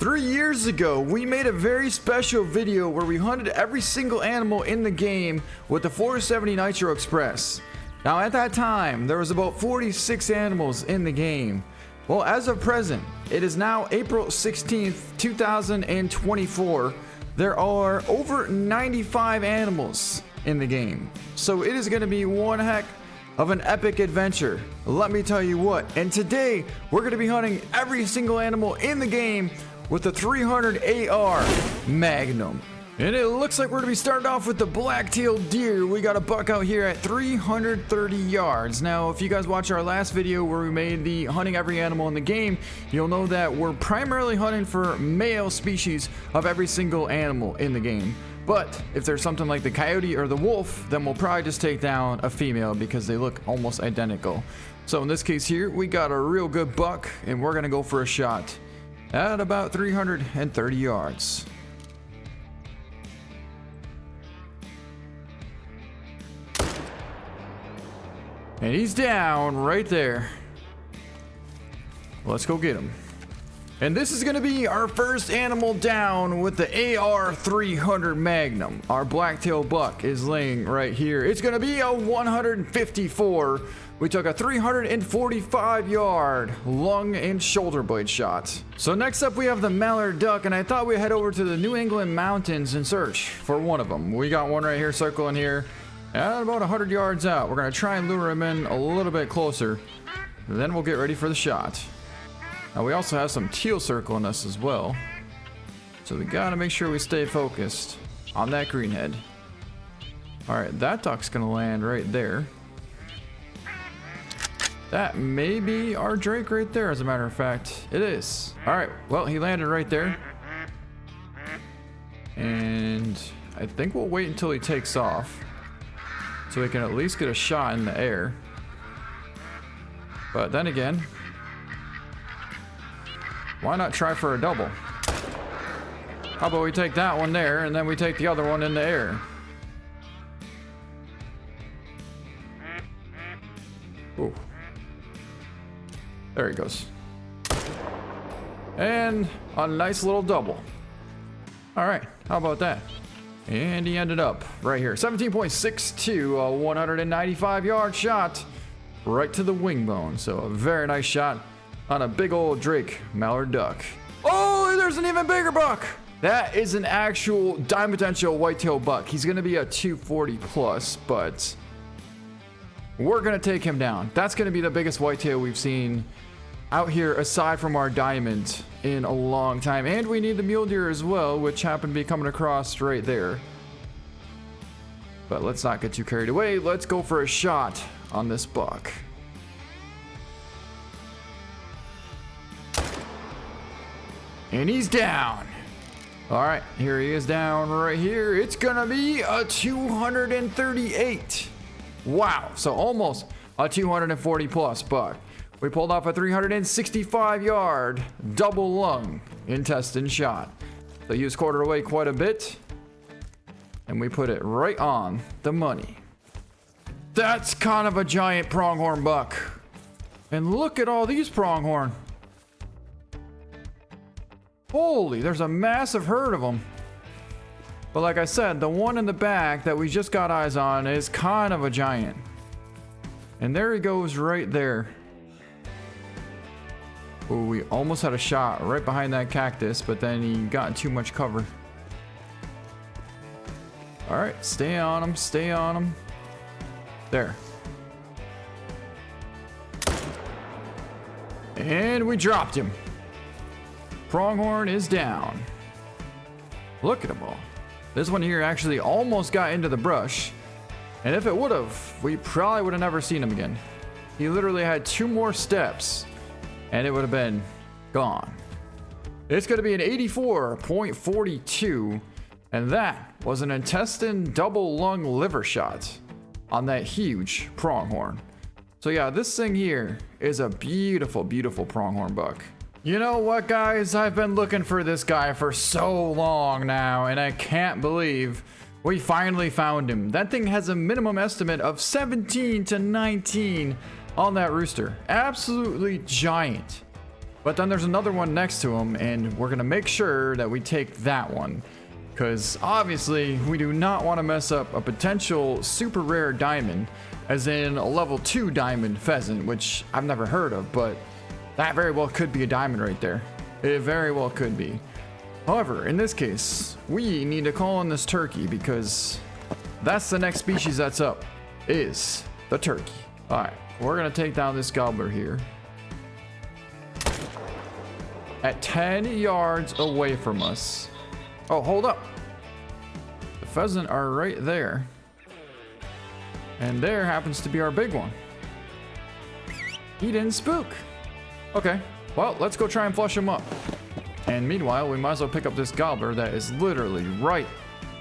3 years ago, we made a very special video where we hunted every single animal in the game with the 470 Nitro Express. Now at that time, there was about 46 animals in the game. Well, as of present, it is now April 16th, 2024. There are over 95 animals in the game. So it is going to be one heck of an epic adventure. Let me tell you what. And today, we're going to be hunting every single animal in the game with the 300 AR Magnum. And it looks like we're going to be starting off with the black-tailed deer. We got a buck out here at 330 yards. Now, if you guys watched our last video where we made the hunting every animal in the game, you'll know that we're primarily hunting for male species of every single animal in the game. But if there's something like the coyote or the wolf, then we'll probably just take down a female because they look almost identical. So in this case here, we got a real good buck and we're going to go for a shot at about 330 yards. And he's down right there. Let's go get him. And this is going to be our first animal down with the AR 300 Magnum. Our black-tailed buck is laying right here. It's going to be a 154. We took a 345 yard lung and shoulder blade shot. So next up we have the mallard duck, and I thought we'd head over to the New England mountains and search for one of them. We got one right here circling here. At about 100 yards out. We're going to try and lure him in a little bit closer. Then we'll get ready for the shot. Now we also have some teal circling us as well. So we got to make sure we stay focused on that greenhead. Alright, that duck's going to land right there. That may be our drake right there, as a matter of fact. It is. Alright, well, he landed right there. And I think we'll wait until he takes off, so we can at least get a shot in the air. But then again, why not try for a double? How about we take that one there and then we take the other one in the air? Ooh. There he goes. And a nice little double. All right, how about that? And he ended up right here. 17.62, a 195 yard shot right to the wing bone. So a very nice shot on a big old Drake mallard duck. Oh, there's an even bigger buck. That is an actual diamond potential whitetail buck. He's going to be a 240 plus, but we're going to take him down. That's going to be the biggest whitetail we've seen out here aside from our diamond in a long time. And we need the mule deer as well, which happen to be coming across right there. But let's not get too carried away. Let's go for a shot on this buck. And he's down. All right, here he is down right here. It's gonna be a 238. Wow, so almost a 240 plus buck. We pulled off a 365 yard double lung intestine shot. So you scored it away quite a bit, and we put it right on the money. That's kind of a giant pronghorn buck. And look at all these pronghorn. Holy, there's a massive herd of them. But like I said, the one in the back that we just got eyes on is kind of a giant. And there he goes right there. Oh, we almost had a shot right behind that cactus, but then he got too much cover. All right, stay on him, stay on him. There. And we dropped him. Pronghorn is down. Look at them all. This one here actually almost got into the brush. And if it would have, we probably would have never seen him again. He literally had 2 more steps and it would have been gone. It's going to be an 84.42. And that was an intestine double lung liver shot on that huge pronghorn. So yeah, this thing here is a beautiful, beautiful pronghorn buck. You know what, guys? I've been looking for this guy for so long now, and I can't believe we finally found him. That thing has a minimum estimate of 17 to 19 on that rooster. Absolutely giant. But then there's another one next to him, and we're gonna make sure that we take that one. Because obviously, we do not want to mess up a potential super rare diamond, as in a level 2 diamond pheasant, which I've never heard of, but that very well could be a diamond right there. It very well could be. However, in this case, we need to call on this turkey because that's the next species that's up, is the turkey. All right, we're gonna take down this gobbler here. At 10 yards away from us. Oh, hold up. The pheasant are right there. And there happens to be our big one. He didn't spook. Okay, well, let's go try and flush him up. And meanwhile, we might as well pick up this gobbler that is literally right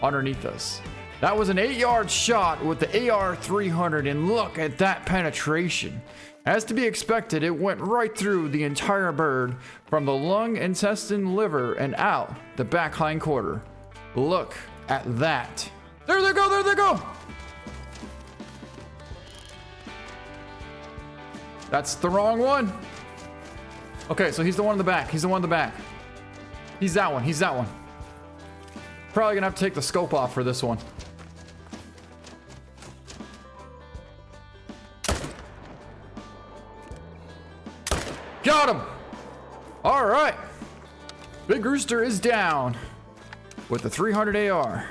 underneath us. That was an 8-yard shot with the AR-300, and look at that penetration. As to be expected, it went right through the entire bird from the lung, intestine, liver, and out the back hind quarter. Look at that. There they go, there they go! That's the wrong one. Okay, so he's the one in the back. He's the one in the back. He's that one. He's that one. Probably gonna have to take the scope off for this one. Got him! All right. Big Rooster is down with the 300 AR.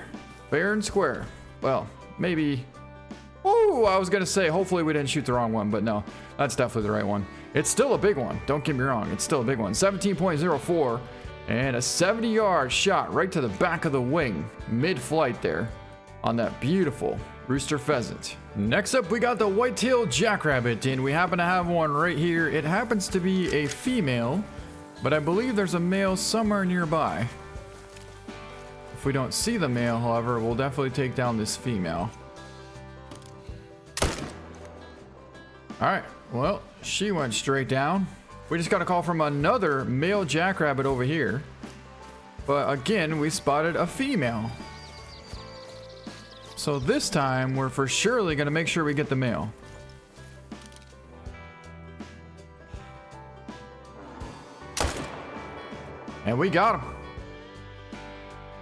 Fair and square. Well, maybe... Oh, I was gonna say, hopefully we didn't shoot the wrong one, but no, that's definitely the right one. It's still a big one. Don't get me wrong. It's still a big one. 17.04 and a 70-yard shot right to the back of the wing, mid-flight there on that beautiful rooster pheasant. Next up, we got the white-tailed jackrabbit, and we happen to have one right here. It happens to be a female, but I believe there's a male somewhere nearby. If we don't see the male, however, we'll definitely take down this female. All right, well, she went straight down. We just got a call from another male jackrabbit over here. But again, we spotted a female. So this time, we're for surely gonna make sure we get the male. And we got him.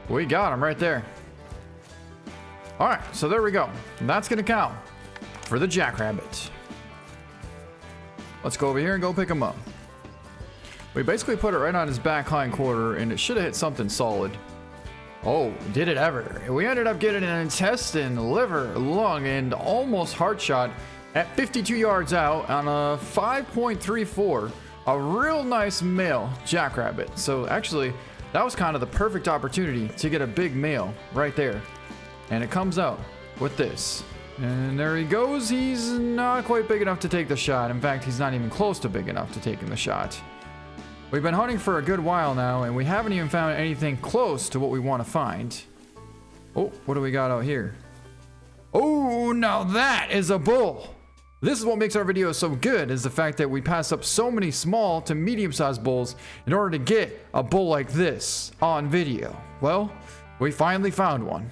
We got him right there. All right, so there we go. That's gonna count for the jackrabbit. Let's go over here and go pick him up. We basically put it right on his back hind quarter, and it should have hit something solid. Oh, did it ever. We ended up getting an intestine, liver, lung, and almost heart shot at 52 yards out on a 5.34. A real nice male jackrabbit. So actually, that was kind of the perfect opportunity to get a big male right there. And it comes out with this. And there he goes. He's not quite big enough to take the shot. In fact, he's not even close to big enough to taking the shot. We've been hunting for a good while now, and we haven't even found anything close to what we want to find. Oh, what do we got out here? Oh, now that is a bull. This is what makes our videos so good, is the fact that we pass up so many small to medium-sized bulls in order to get a bull like this on video. Well, we finally found one,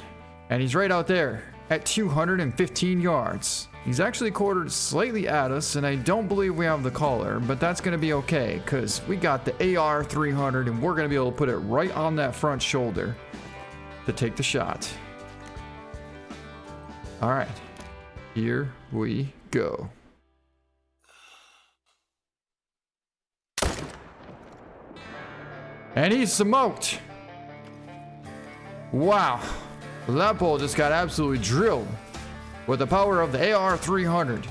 and he's right out there at 215 yards. He's actually quartered slightly at us, and I don't believe we have the collar, but that's gonna be okay, because we got the AR-300, and we're gonna be able to put it right on that front shoulder to take the shot. All right, here we go. And he's smoked. Wow. That bull just got absolutely drilled with the power of the AR-300.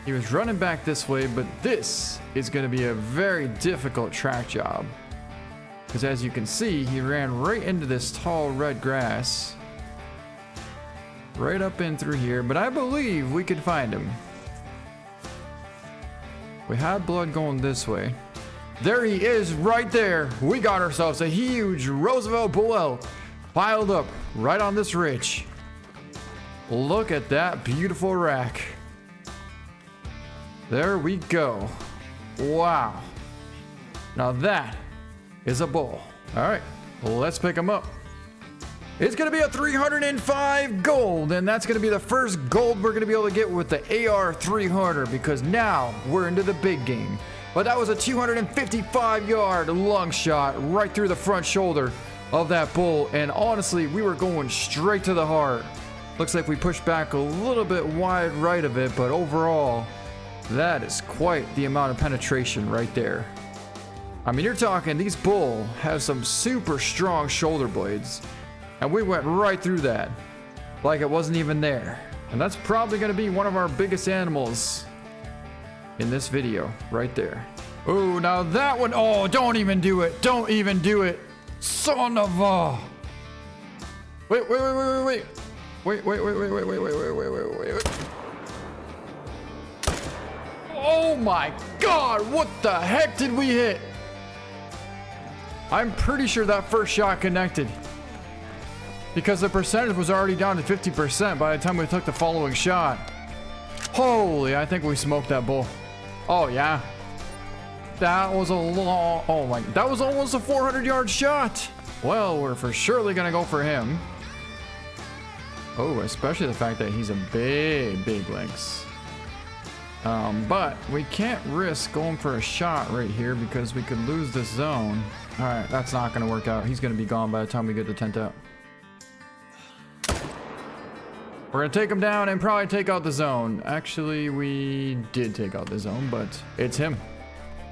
He was running back this way, but this is going to be a very difficult track job. Because as you can see, he ran right into this tall red grass. Right up in through here, but I believe we could find him. We had blood going this way. There he is right there. We got ourselves a huge Roosevelt bull elk piled up right on this ridge. Look at that beautiful rack. There we go. Wow. Now that is a bull. All right, let's pick him up. It's gonna be a 305 gold, and that's gonna be the first gold we're gonna be able to get with the AR-300, because now we're into the big game. But that was a 255-yard lung shot right through the front shoulder of that bull. And honestly, we were going straight to the heart. Looks like we pushed back a little bit wide right of it, but overall, that is quite the amount of penetration right there. I mean, you're talking, these bull have some super strong shoulder blades, and we went right through that like it wasn't even there. And that's probably going to be one of our biggest animals in this video right there. Oh, now that one, oh, don't even do it. Don't even do it. Son of a... Wait. Oh my God, what the heck did we hit? I'm pretty sure that first shot connected, because the percentage was already down to 50% by the time we took the following shot. Holy, I think we smoked that bull. Oh yeah. That was a long, oh my, that was almost a 400-yard shot. Well, we're for surely gonna go for him. Oh, especially the fact that he's a big lynx. But we can't risk going for a shot right here because we could lose this zone. All right, that's not gonna work out. He's gonna be gone by the time we get the tent out. We're gonna take him down and probably take out the zone. Actually, we did take out the zone, but it's him.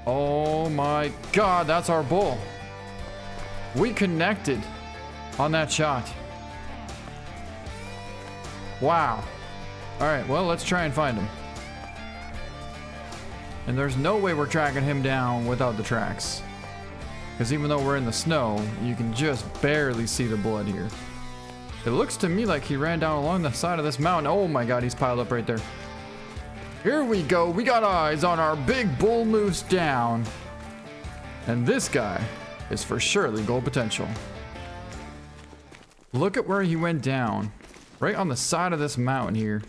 Oh my God, that's our bull. We connected on that shot. Wow. All right, well, let's try and find him. And there's no way we're tracking him down without the tracks. Because even though we're in the snow, you can just barely see the blood here. It looks to me like he ran down along the side of this mountain. Oh my God, he's piled up right there. Here we go. We got eyes on our big bull moose down. And this guy is for surely gold potential. Look at where he went down. Right on the side of this mountain here.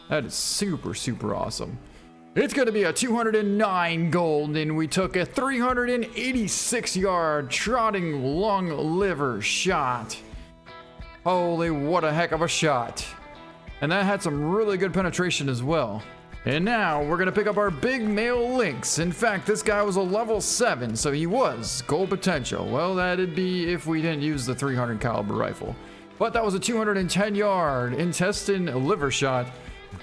That is super awesome. It's going to be a 209 gold, and we took a 386-yard trotting lung liver shot. Holy, what a heck of a shot. And that had some really good penetration as well. And now we're going to pick up our big male lynx. In fact, this guy was a level 7, so he was gold potential. Well, that'd be if we didn't use the 300 caliber rifle. But that was a 210-yard intestine liver shot.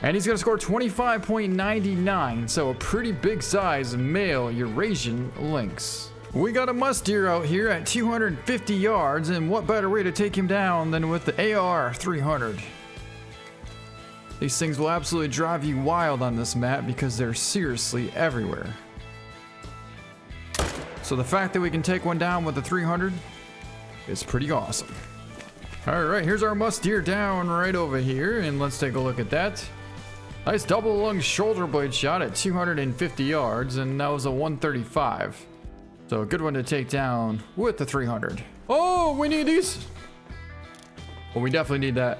And he's going to score 25.99, so a pretty big size male Eurasian lynx. We got a musk deer out here at 250 yards, and what better way to take him down than with the AR 300. These things will absolutely drive you wild on this map because they're seriously everywhere. So the fact that we can take one down with the 300 is pretty awesome. All right, here's our musk deer down right over here, and let's take a look at that. Nice double lung shoulder blade shot at 250 yards, and that was a 135. So a good one to take down with the 300. Oh, we need these. Well, we definitely need that.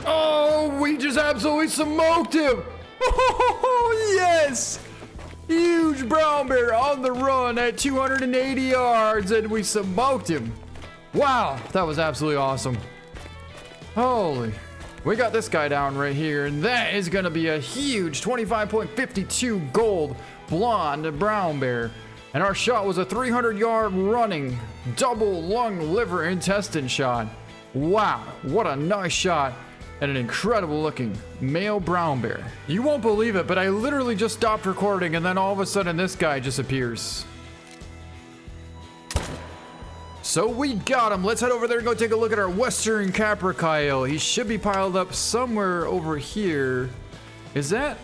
Oh, we just absolutely smoked him. Oh, yes. Huge brown bear on the run at 280 yards, and we smoked him. Wow, that was absolutely awesome. Holy. We got this guy down right here, and that is going to be a huge 25.52 gold blonde brown bear. And our shot was a 300-yard running double lung liver intestine shot. Wow, what a nice shot and an incredible looking male brown bear. You won't believe it, but I literally just stopped recording, and then all of a sudden this guy just appears. So we got him. Let's head over there and go take a look at our Western Capercaille. He should be piled up somewhere over here. Is that?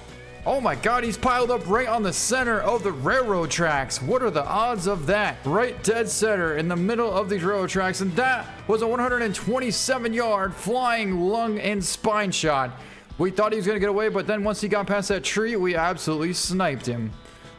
Oh my God, he's piled up right on the center of the railroad tracks. What are the odds of that? Right dead center in the middle of these railroad tracks. And that was a 127-yard flying lung and spine shot. We thought he was going to get away, but then once he got past that tree, we absolutely sniped him.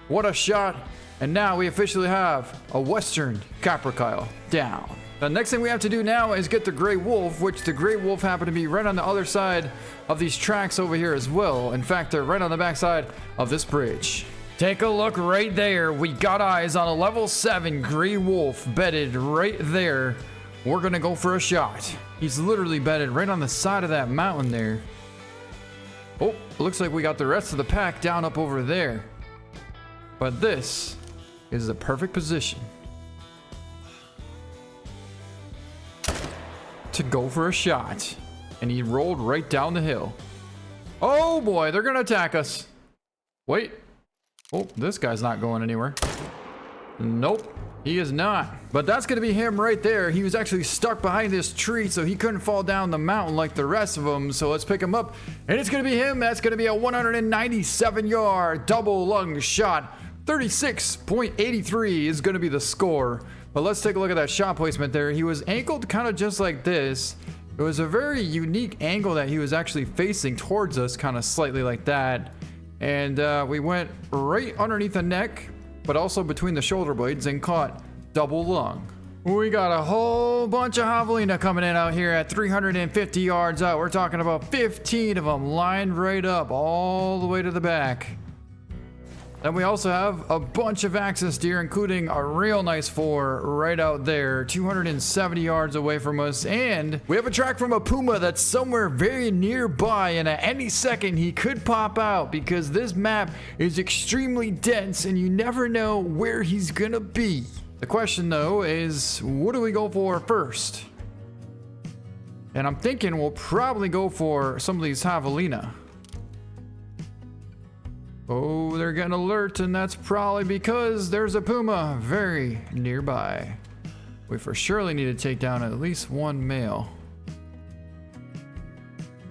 What a shot. And now we officially have a Western Capercaille down. The next thing we have to do now is get the gray wolf, which the gray wolf happened to be right on the other side of these tracks over here as well. In fact, they're right on the backside of this bridge. Take a look right there. We got eyes on a level 7 gray wolf bedded right there. We're gonna go for a shot. He's literally bedded right on the side of that mountain there. Oh, looks like we got the rest of the pack down up over there. But this is the perfect position to go for a shot. And he rolled right down the hill. Oh boy, they're gonna attack us. Wait. Oh, this guy's not going anywhere. Nope, he is not. But that's gonna be him right there. He was actually stuck behind this tree, so he couldn't fall down the mountain like the rest of them. So let's pick him up. And it's gonna be him. That's gonna be a 197-yard double lung shot. 36.83 is gonna be the score. But let's take a look at that shot placement there. He was angled kind of just like this. It was a very unique angle that he was actually facing towards us, kind of slightly like that. And we went right underneath the neck, but also between the shoulder blades, and caught double lung. We got a whole bunch of javelina coming in out here at 350 yards out. We're talking about 15 of them lined right up all the way to the back. Then we also have a bunch of axis deer, including a real nice 4 right out there, 270 yards away from us. And we have a track from a puma that's somewhere very nearby, and at any second he could pop out because this map is extremely dense and you never know where he's gonna be. The question though is, what do we go for first? And I'm thinking we'll probably go for some of these javelina. Oh, they're getting alert, and that's probably because there's a puma very nearby. We for surely need to take down at least one male.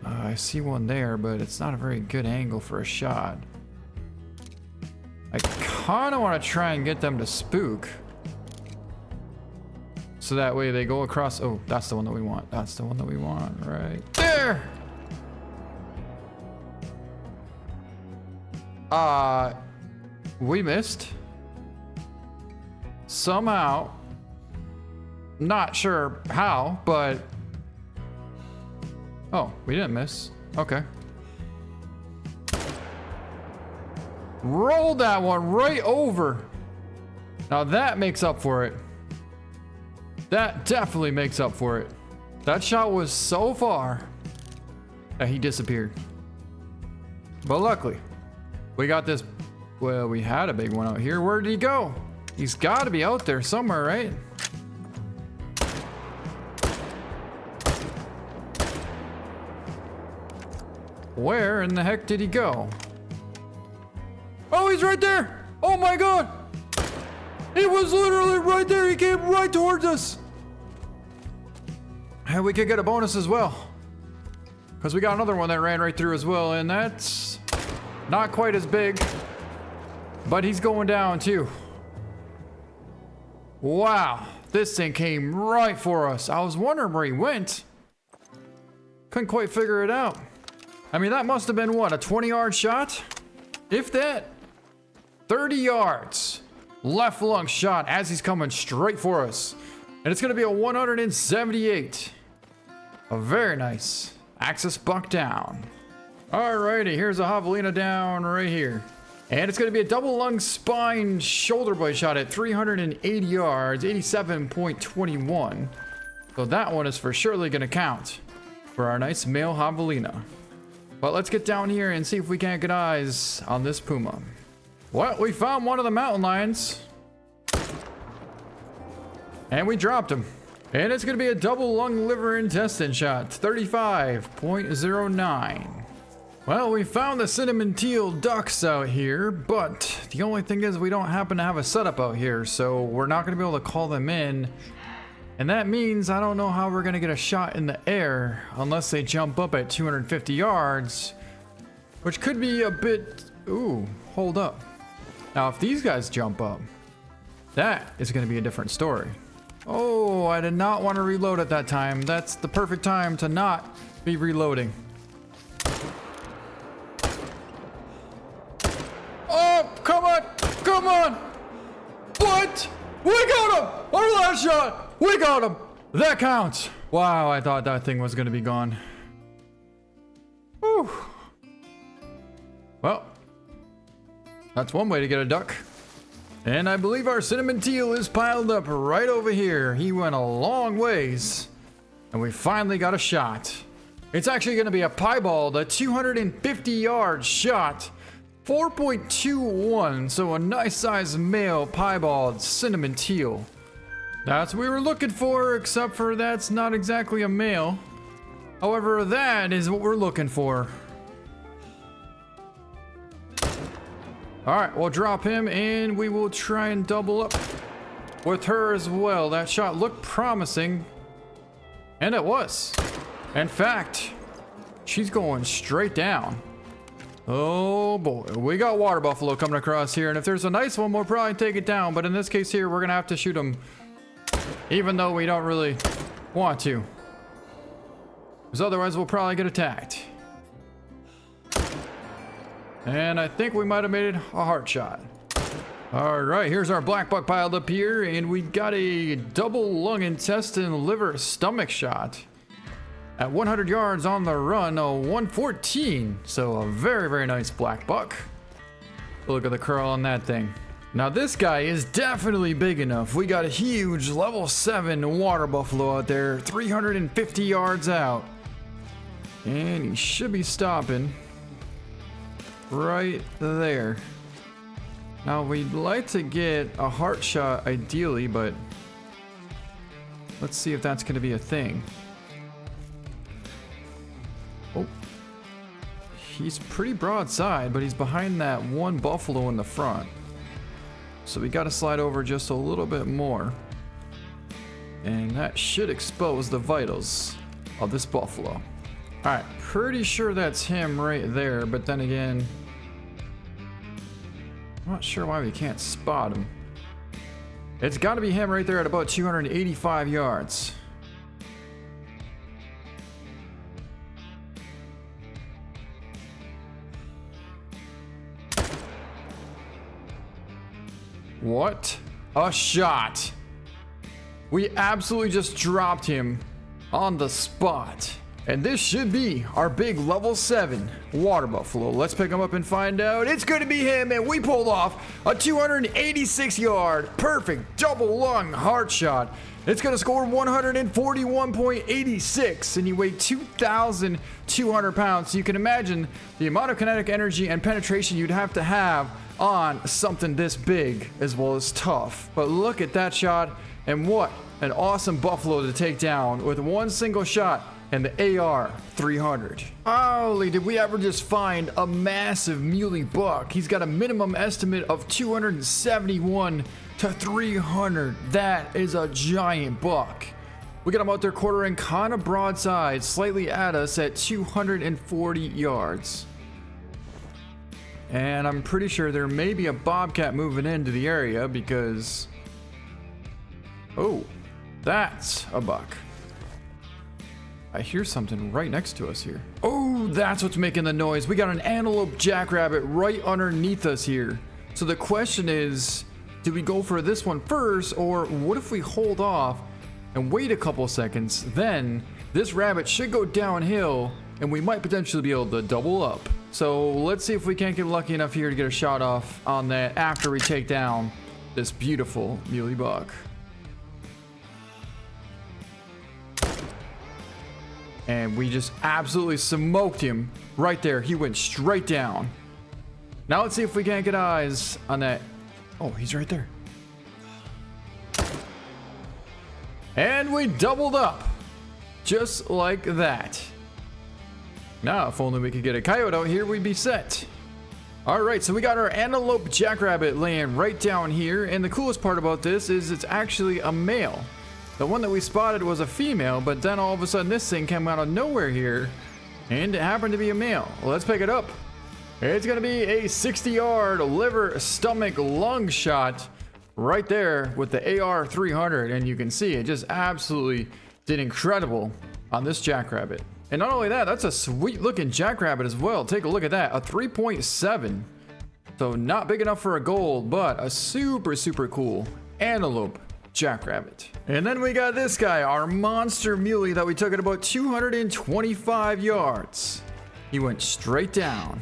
I see one there, but it's not a very good angle for a shot. I kind of want to try and get them to spook. So that way they go across. Oh, that's the one that we want. That's the one that we want right there. We missed. Somehow. Not sure how, but... Oh, we didn't miss. Okay. Rolled that one right over. Now that makes up for it. That definitely makes up for it. That shot was so far that he disappeared. But luckily, we got this. Well, we had a big one out here. Where did he go? He's got to be out there somewhere, right? Where in the heck did he go? Oh, he's right there! Oh my god! He was literally right there. He came right towards us. And we could get a bonus as well, because we got another one that ran right through as well, and that's not quite as big, but he's going down too. Wow, this thing came right for us. I was wondering where he went. Couldn't quite figure it out. I mean, that must have been what, a 20-yard shot? If that. 30 yards. Left lung shot as he's coming straight for us. And it's going to be a 178. A very nice axis buck down. Alrighty, here's a javelina down right here. And it's going to be a double lung spine shoulder blade shot at 380 yards, 87.21. So that one is for surely going to count for our nice male javelina. But let's get down here and see if we can't get eyes on this puma. Well, we found one of the mountain lions. And we dropped him. And it's going to be a double lung liver intestine shot, 35.09. Well, we found the cinnamon teal ducks out here, but the only thing is we don't happen to have a setup out here, so we're not going to be able to call them in. And that means I don't know how we're going to get a shot in the air unless they jump up at 250 yards, which could be a bit... Ooh, hold up. Now, if these guys jump up, that is going to be a different story. Oh, I did not want to reload at that time. That's the perfect time to not be reloading. Oh, come on! Come on! What? We got him! Our last shot! We got him! That counts! Wow, I thought that thing was going to be gone. Whew. Well, that's one way to get a duck. And I believe our cinnamon teal is piled up right over here. He went a long ways. And we finally got a shot. It's actually going to be a piebald, a 250-yard shot, 4.21, so a nice size male piebald cinnamon teal. That's what we were looking for, except for that's not exactly a male. However, that is what we're looking for. All right, we'll drop him and we will try and double up with her as well. That shot looked promising, and it was. In fact, she's going straight down. Oh boy, we got water buffalo coming across here, and if there's a nice one, we'll probably take it down. But in this case here, we're gonna have to shoot him, even though we don't really want to, because otherwise we'll probably get attacked. And I think we might have made it a heart shot. All right, here's our black buck piled up here, and we got a double lung, intestine, liver, stomach shot at 100 yards on the run, a 114. So a very, very nice black buck. Look at the curl on that thing. Now this guy is definitely big enough. We got a huge level 7 water buffalo out there, 350 yards out. And he should be stopping right there. Now we'd like to get a heart shot ideally, but let's see if that's going to be a thing. Oh, he's pretty broadside, but he's behind that one buffalo in the front. So we got to slide over just a little bit more. And that should expose the vitals of this buffalo. All right, pretty sure that's him right there, but then again, I'm not sure why we can't spot him. It's got to be him right there at about 285 yards. What a shot. We absolutely just dropped him on the spot. And this should be our big level 7 water buffalo. Let's pick him up and find out. It's going to be him, and we pulled off a 286 yard perfect double lung heart shot. It's going to score 141.86, and you weigh 2,200 pounds. So you can imagine the amount of kinetic energy and penetration you'd have to have on something this big as well as tough. But look at that shot, and what an awesome buffalo to take down with one single shot and the AR-300. Holy, did we ever just find a massive muley buck. He's got a minimum estimate of 271 to 300. That is a giant buck. We got him out there quartering kind of broadside, slightly at us at 240 yards. And I'm pretty sure there may be a bobcat moving into the area because, oh, that's a buck. I hear something right next to us here. Oh, that's what's making the noise. We got an antelope jackrabbit right underneath us here. So the question is, do we go for this one first, or what if we hold off and wait a couple seconds? Then this rabbit should go downhill and we might potentially be able to double up. So let's see if we can't get lucky enough here to get a shot off on that after we take down this beautiful muley buck. And we just absolutely smoked him right there. He went straight down. Now let's see if we can't get eyes on that. Oh, he's right there. And we doubled up. Just like that. Now, if only we could get a coyote out here, we'd be set. All right, so we got our antelope jackrabbit laying right down here. And the coolest part about this is it's actually a male. The one that we spotted was a female, but then all of a sudden this thing came out of nowhere here, and it happened to be a male. Well, let's pick it up. It's gonna be a 60-yard liver, stomach, lung shot right there with the AR-300, and you can see it just absolutely did incredible on this jackrabbit. And not only that, that's a sweet looking jackrabbit as well. Take a look at that, a 3.7. So not big enough for a gold, but a super, super cool antelope jackrabbit. And then we got this guy, our monster muley that we took at about 225 yards. He went straight down.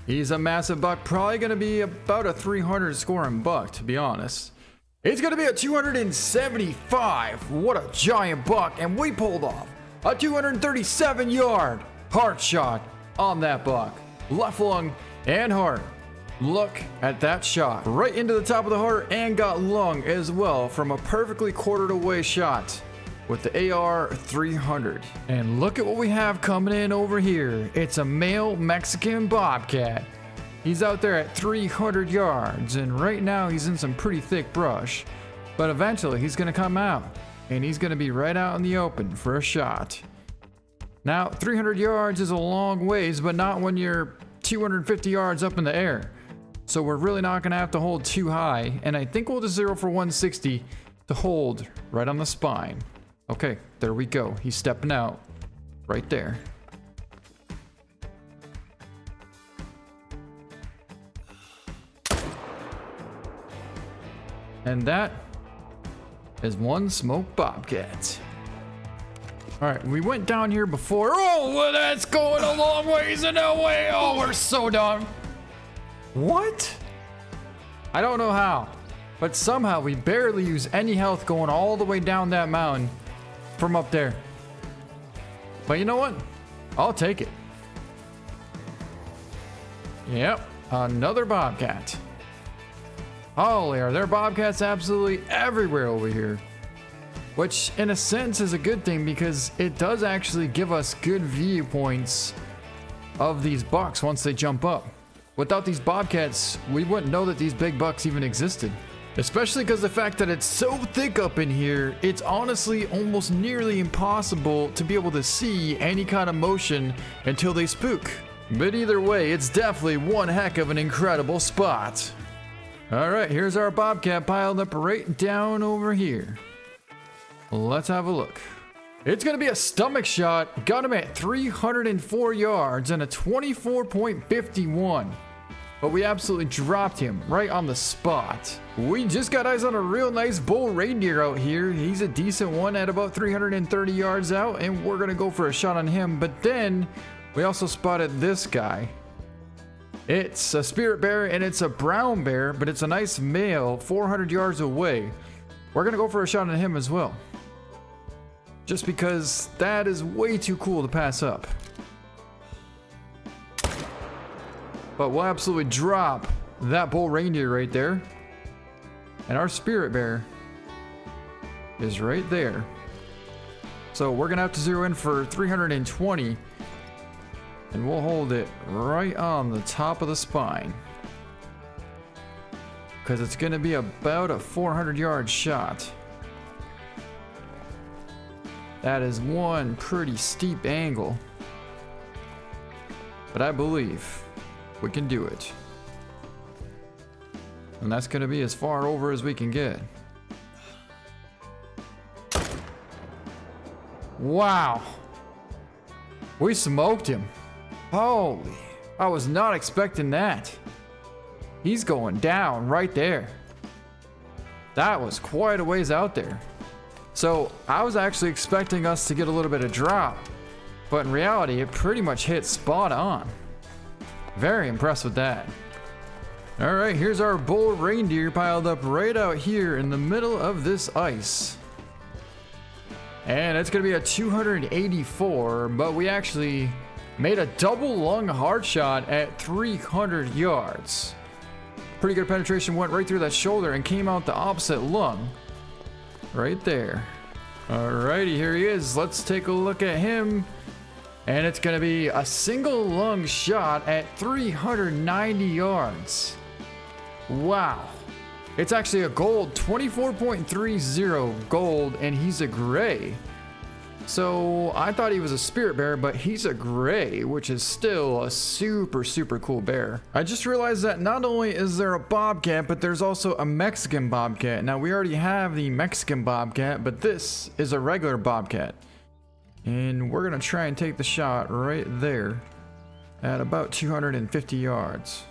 He's a massive buck, probably gonna be about a 300 scoring buck, to be honest. It's gonna be a 275. What a giant buck, and we pulled off A 237 yard heart shot on that buck. Left lung and heart. Look at that shot. Right into the top of the heart and got lung as well from a perfectly quartered away shot with the AR 300. And look at what we have coming in over here. It's a male Mexican bobcat. He's out there at 300 yards, and right now he's in some pretty thick brush. But eventually he's gonna come out, and he's gonna be right out in the open for a shot. Now, 300 yards is a long ways, but not when you're 250 yards up in the air. So we're really not gonna have to hold too high, and I think we'll just zero for 160 to hold right on the spine. Okay, there we go. He's stepping out right there. And that is one smoked bobcat. All right, we went down here before. Oh, well, that's going a long ways and away. Oh, we're so done. What? I don't know how, but somehow we barely use any health going all the way down that mountain from up there. But you know what? I'll take it. Yep, another bobcat. Holy, are there bobcats absolutely everywhere over here? Which, in a sense, is a good thing because it does actually give us good viewpoints of these bucks once they jump up. Without these bobcats, we wouldn't know that these big bucks even existed. Especially because the fact that it's so thick up in here, it's honestly almost nearly impossible to be able to see any kind of motion until they spook. But either way, it's definitely one heck of an incredible spot. Alright, here's our bobcat piled up right down over here. Let's have a look. It's going to be a stomach shot. Got him at 304 yards and a 24.51. But we absolutely dropped him right on the spot. We just got eyes on a real nice bull reindeer out here. He's a decent one at about 330 yards out, and we're going to go for a shot on him. But then we also spotted this guy. It's a spirit bear and it's a brown bear, but it's a nice male 400 yards away. We're gonna go for a shot on him as well. Just because that is way too cool to pass up. But we'll absolutely drop that bull reindeer right there. And our spirit bear is right there. So we're gonna have to zero in for 320. And we'll hold it right on the top of the spine. Because it's going to be about a 400 yard shot. That is one pretty steep angle. But I believe we can do it. And that's going to be as far over as we can get. Wow. We smoked him. Holy, I was not expecting that. He's going down right there. That was quite a ways out there. So I was actually expecting us to get a little bit of drop, but in reality, it pretty much hit spot on. Very impressed with that. All right, here's our bull reindeer piled up right out here in the middle of this ice. And it's gonna be a 284, but we actually made a double lung hard shot at 300 yards. Pretty good penetration, went right through that shoulder and came out the opposite lung. Right there. Alrighty, here he is. Let's take a look at him. And it's gonna be a single lung shot at 390 yards. Wow. It's actually a gold, 24.30 gold, and he's a gray. So I thought he was a spirit bear, but he's a gray, which is still a super, super cool bear. I just realized that not only is there a bobcat, but there's also a Mexican bobcat. Now we already have the Mexican bobcat, but this is a regular bobcat. And we're gonna try and take the shot right there at about 250 yards.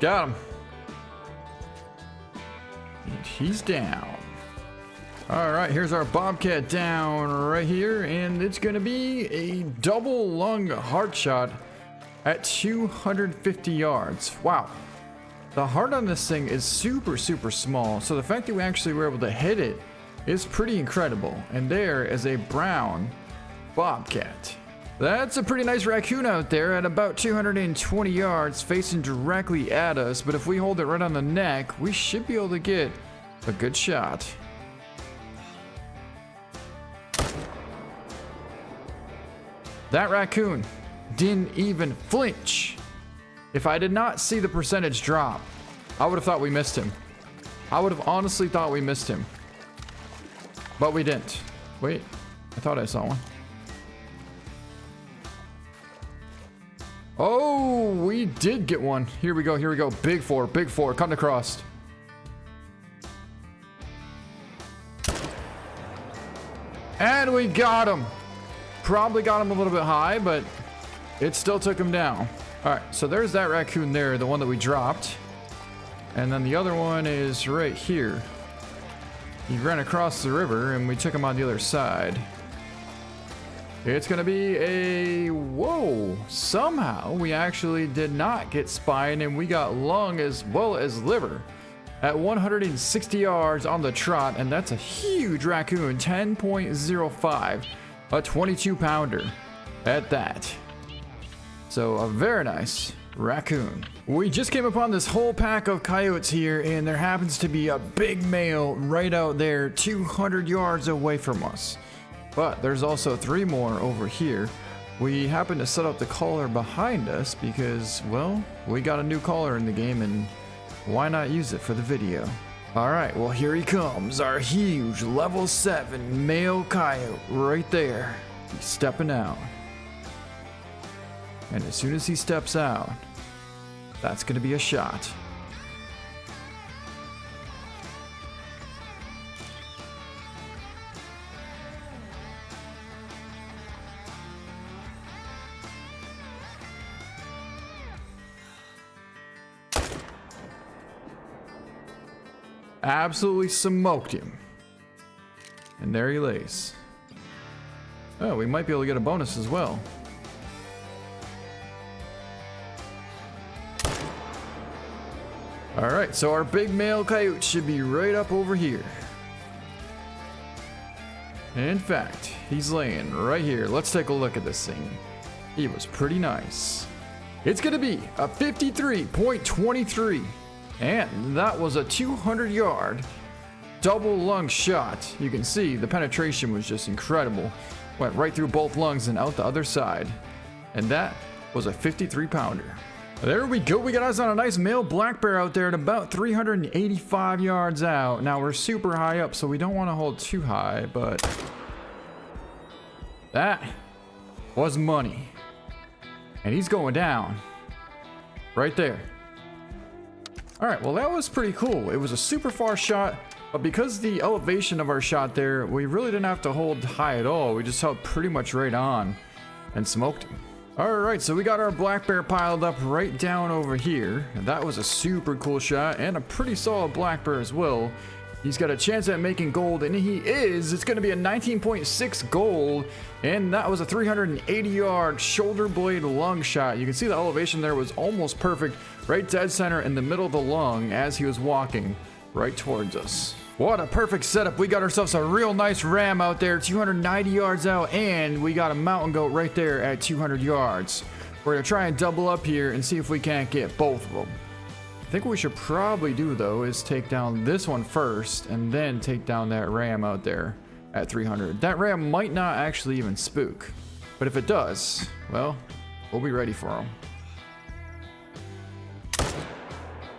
Got him. And he's down. All right, here's our bobcat down right here, and it's gonna be a double lung heart shot at 250 yards. Wow, The heart on this thing is super small, so the fact that we actually were able to hit it is pretty incredible. And there is a brown bobcat. That's a pretty nice raccoon out there at about 220 yards facing directly at us, but if we hold it right on the neck, we should be able to get a good shot. That raccoon didn't even flinch. If I did not see the percentage drop, I would have thought we missed him. I would have honestly thought we missed him. But we didn't. Wait, I thought I saw one. Oh, we did get one. Here we go, here we go. Big four, cutting across. And we got him. Probably got him a little bit high, but it still took him down. All right, so there's that raccoon there, the one that we dropped. And then the other one is right here. He ran across the river and we took him on the other side. It's gonna be a, whoa, somehow we actually did not get spine and we got lung as well as liver at 160 yards on the trot, and that's a huge raccoon, 10.05, a 22 pounder at that. So a very nice raccoon. We just came upon this whole pack of coyotes here, and there happens to be a big male right out there 200 yards away from us. But there's also 3 more over here. We happen to set up the collar behind us because, well, we got a new collar in the game and why not use it for the video? All right, well, here he comes, our huge level 7 male coyote right there. He's stepping out. And as soon as he steps out, that's gonna be a shot. Absolutely smoked him. And there he lays. Oh, we might be able to get a bonus as well. All right, so our big male coyote should be right up over here. In fact, he's laying right here. Let's take a look at this thing. He was pretty nice. It's gonna be a 53.23. And that was a 200-yard double lung shot. You can see the penetration was just incredible. Went right through both lungs and out the other side. And that was a 53-pounder. There we go. We got us on a nice male black bear out there at about 385 yards out. Now we're super high up, so we don't want to hold too high, but that was money. And he's going down right there. All right, well, that was pretty cool. It was a super far shot, but because the elevation of our shot there, we really didn't have to hold high at all. We just held pretty much right on and smoked him. All right, so we got our black bear piled up right down over here. And that was a super cool shot and a pretty solid black bear as well. He's got a chance at making gold, and he is. It's going to be a 19.6 gold, and that was a 380-yard shoulder blade lung shot. You can see the elevation there was almost perfect, right dead center in the middle of the lung as he was walking right towards us. What a perfect setup. We got ourselves a real nice ram out there, 290 yards out, and we got a mountain goat right there at 200 yards. We're going to try and double up here and see if we can't get both of them. I think what we should probably do, though, is take down this one first and then take down that ram out there at 300. That ram might not actually even spook, but if it does, well, we'll be ready for him.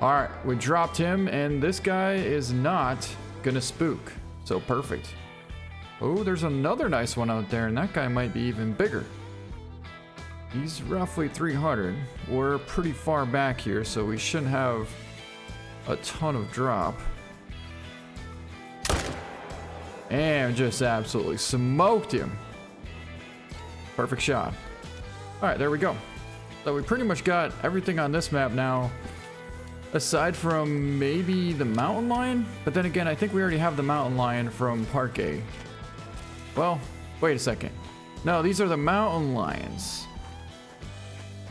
All right, we dropped him, and this guy is not gonna spook, so perfect. Oh, there's another nice one out there, and that guy might be even bigger. He's roughly 300. We're pretty far back here, so we shouldn't have a ton of drop. And just absolutely smoked him. Perfect shot. All right, there we go. So we pretty much got everything on this map now, aside from maybe the mountain lion. But then again, I think we already have the mountain lion from Park A. Well, wait a second. No, these are the mountain lions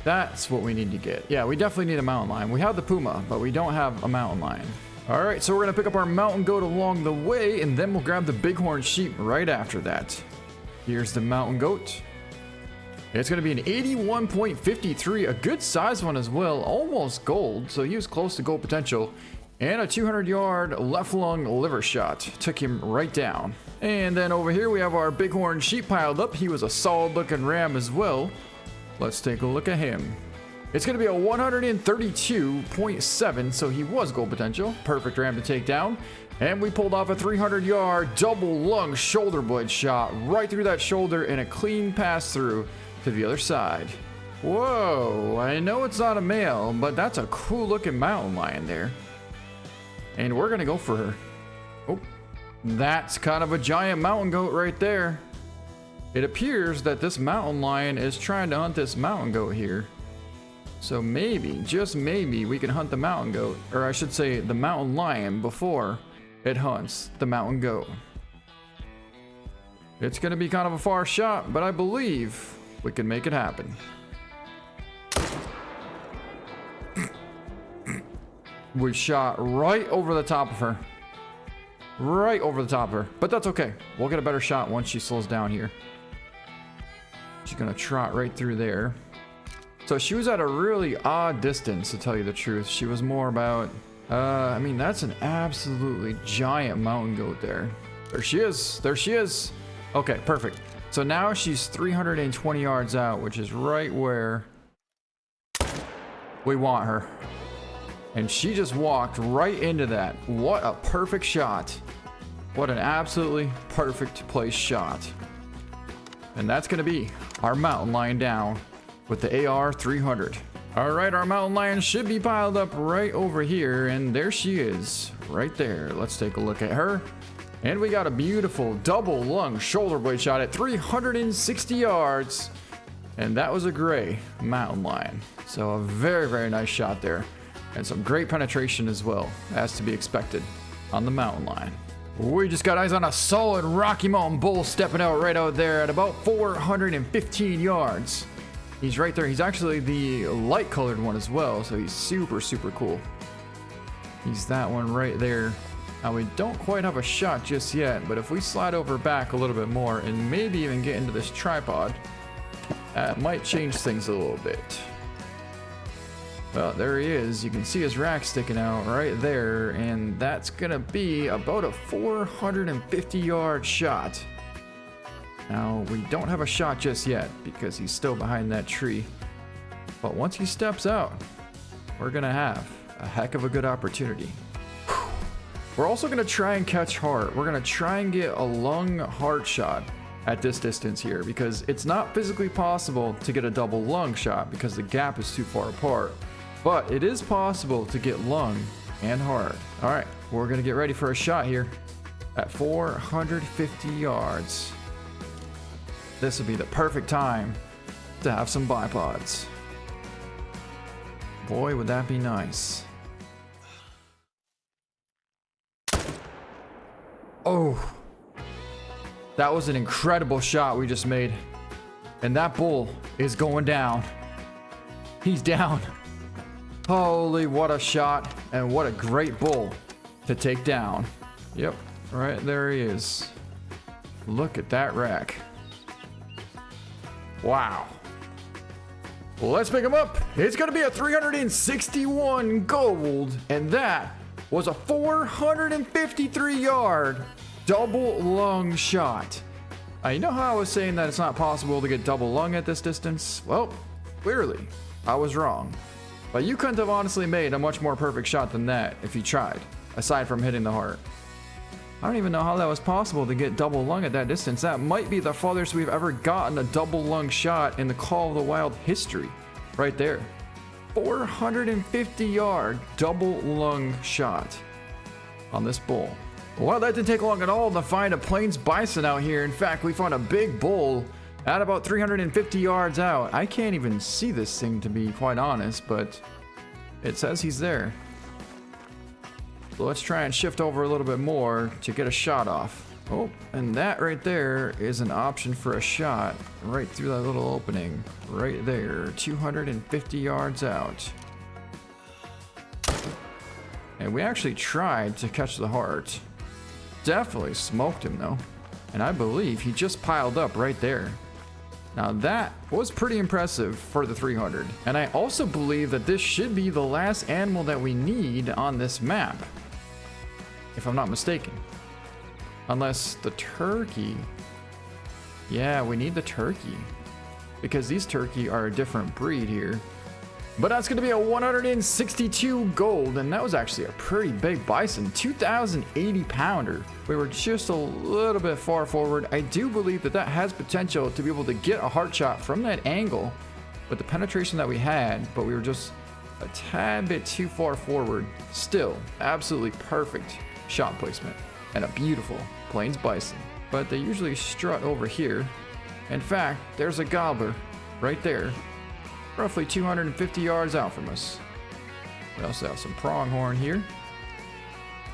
That's what we need to get. Yeah, we definitely need a mountain lion. We have the puma, but we don't have a mountain lion. All right, so we're gonna pick up our mountain goat along the way, and then we'll grab the bighorn sheep right after that. Here's the mountain goat. It's gonna be an 81.53, a good size one as well, almost gold, so he was close to gold potential. And a 200-yard left lung liver shot. Took him right down. And then over here we have our bighorn sheep piled up. He was a solid looking ram as well. Let's take a look at him. It's going to be a 132.7, so he was gold potential. Perfect ram to take down. And we pulled off a 300-yard double lung shoulder blade shot right through that shoulder and a clean pass through to the other side. Whoa, I know it's not a male, but that's a cool looking mountain lion there. And we're gonna go for her. Oh, that's kind of a giant mountain goat right there. It appears that this mountain lion is trying to hunt this mountain goat here. So maybe, just maybe, we can hunt the mountain goat, or I should say the mountain lion, before it hunts the mountain goat. It's gonna be kind of a far shot, but I believe we can make it happen. We shot right over the top of her. Right over the top of her. But that's okay. We'll get a better shot once she slows down here. She's gonna trot right through there. So she was at a really odd distance, to tell you the truth. She was more about... I mean, that's an absolutely giant mountain goat there. There she is. There she is. Okay, perfect. So now she's 320 yards out, which is right where we want her. And she just walked right into that. What a perfect shot. What an absolutely perfect place shot. And that's going to be our mountain lion down with the AR-300. All right, our mountain lion should be piled up right over here. And there she is, right there. Let's take a look at her. And we got a beautiful double lung shoulder blade shot at 360 yards. And that was a gray mountain lion. So a very, very nice shot there. And some great penetration as well, as to be expected on the mountain lion. We just got eyes on a solid Rocky Mountain bull stepping out right out there at about 415 yards. He's right there. He's actually the light colored one as well, so he's super, super cool. He's that one right there. Now we don't quite have a shot just yet, but if we slide over back a little bit more and maybe even get into this tripod, that might change things a little bit. Well, there he is. You can see his rack sticking out right there, and that's gonna be about a 450-yard shot. Now, we don't have a shot just yet because he's still behind that tree. But once he steps out, we're gonna have a heck of a good opportunity. We're also gonna try and catch heart. We're gonna try and get a lung heart shot at this distance here because it's not physically possible to get a double lung shot because the gap is too far apart. But it is possible to get lung and heart. All right, we're gonna get ready for a shot here at 450 yards. This would be the perfect time to have some bipods. Boy, would that be nice. Oh, that was an incredible shot we just made. And that bull is going down. He's down. Holy, what a shot, and what a great bull to take down. Yep, right there he is. Look at that rack. Wow. Well, let's pick him up. It's gonna be a 361 gold, and that was a 453-yard double lung shot. You know how I was saying that it's not possible to get double lung at this distance? Well, clearly, I was wrong. But you couldn't have honestly made a much more perfect shot than that if you tried, aside from hitting the heart. I don't even know how that was possible to get double lung at that distance. That might be the farthest we've ever gotten a double lung shot in the Call of the Wild history. Right there. 450-yard double lung shot on this bull. Well, that didn't take long at all to find a plains bison out here. In fact, we found a big bull at about 350 yards out. I can't even see this thing, to be quite honest, but it says he's there. So let's try and shift over a little bit more to get a shot off. Oh, and that right there is an option for a shot right through that little opening. Right there, 250 yards out. And we actually tried to catch the heart. Definitely smoked him though. And I believe he just piled up right there. Now that was pretty impressive for the 300. And I also believe that this should be the last animal that we need on this map, if I'm not mistaken. Unless the turkey. Yeah, we need the turkey, because these turkey are a different breed here. But that's gonna be a 162 gold, and that was actually a pretty big bison, 2,080 pounder. We were just a little bit far forward. I do believe that that has potential to be able to get a heart shot from that angle with the penetration that we had, but we were just a tad bit too far forward. Still, absolutely perfect shot placement and a beautiful Plains bison. But they usually strut over here. In fact, there's a gobbler right there, roughly 250 yards out from us. We also have some pronghorn here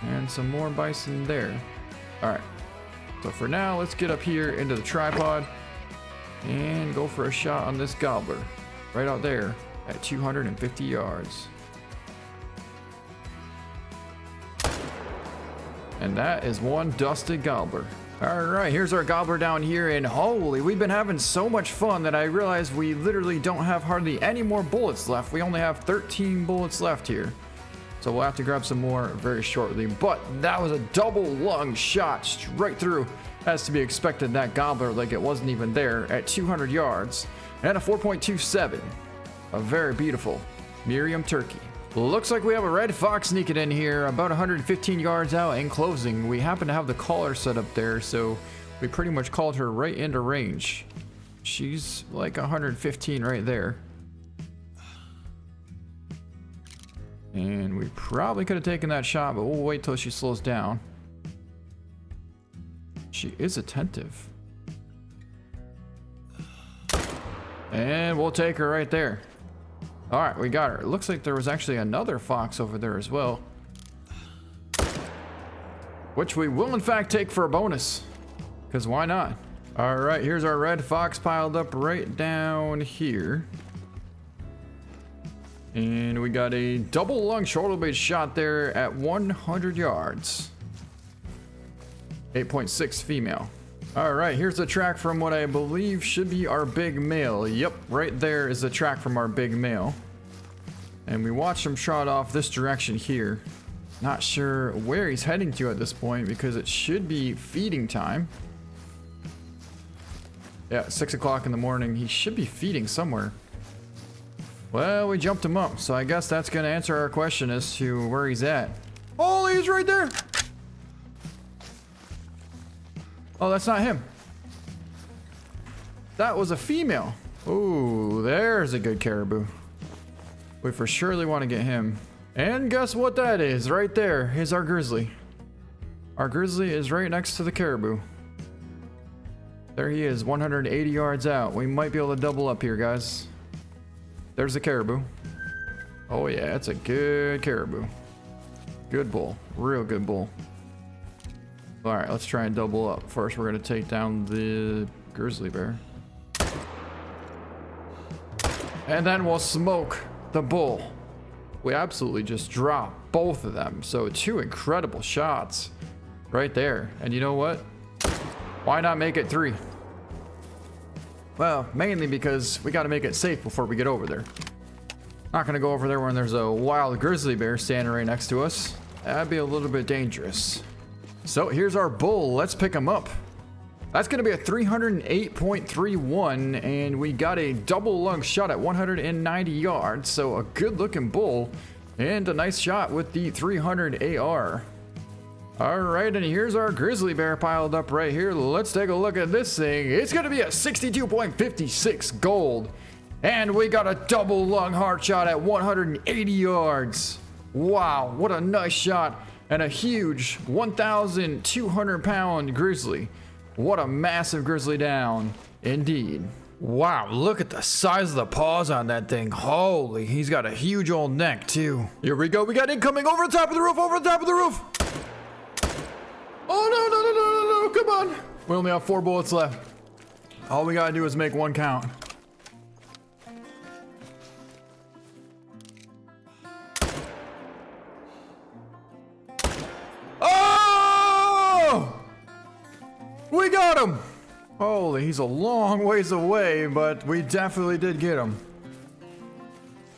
and some more bison there. All right, so for now, let's get up here into the tripod and go for a shot on this gobbler right out there at 250 yards. And that is one dusted gobbler. All right, here's our gobbler down here, and holy, we've been having so much fun that I realized we literally don't have hardly any more bullets left. We only have 13 bullets left here. So we'll have to grab some more very shortly. But that was a double lung shot straight through, as to be expected, that gobbler, like it wasn't even there, at 200 yards. And a 4.27. A very beautiful Merriam turkey. Looks like we have a red fox sneaking in here about 115 yards out in closing. We happen to have the collar set up there, so we pretty much called her right into range. She's like 115 right there. And we probably could have taken that shot, but we'll wait till she slows down. She is attentive. And we'll take her right there. All right, we got her. It looks like there was actually another fox over there as well, which we will in fact take for a bonus, because why not? All right, here's our red fox piled up right down here. And we got a double lung shoulder blade shot there at 100 yards. 8.6 female. All right, here's the track from what I believe should be our big male. Yep, right there is the track from our big male. And we watched him trot off this direction here. Not sure where he's heading to at this point, because it should be feeding time. Yeah, 6 o'clock in the morning. He should be feeding somewhere. Well, we jumped him up, so I guess that's gonna answer our question as to where he's at. Oh, he's right there! Oh, that's not him. That was a female. Ooh, there's a good caribou. We for surely want to get him. And guess what that is? Right there is our grizzly. Our grizzly is right next to the caribou. There he is, 180 yards out. We might be able to double up here, guys. There's the caribou. Oh yeah, it's a good caribou. Good bull, real good bull. All right, let's try and double up. First, we're gonna take down the grizzly bear. And then we'll smoke the bull. We absolutely just dropped both of them. So 2 incredible shots right there. And you know what? Why not make it 3? Well, mainly because we gotta make it safe before we get over there. Not gonna go over there when there's a wild grizzly bear standing right next to us. That'd be a little bit dangerous. So here's our bull. Let's pick him up. That's going to be a 308.31, and we got a double lung shot at 190 yards. So a good looking bull and a nice shot with the 300 AR. All right, and here's our grizzly bear piled up right here. Let's take a look at this thing. It's going to be a 62.56 gold, and we got a double lung heart shot at 180 yards. Wow, what a nice shot. And a huge 1,200 pound grizzly. What a massive grizzly down indeed. Wow, look at the size of the paws on that thing. Holy, he's got a huge old neck too. Here we go, we got incoming over the top of the roof, over the top of the roof. Oh no, no, no, no, no, no, Come on. We only have 4 bullets left. All we gotta do is make one count. Oh! We got him! Holy, he's a long ways away, but we definitely did get him.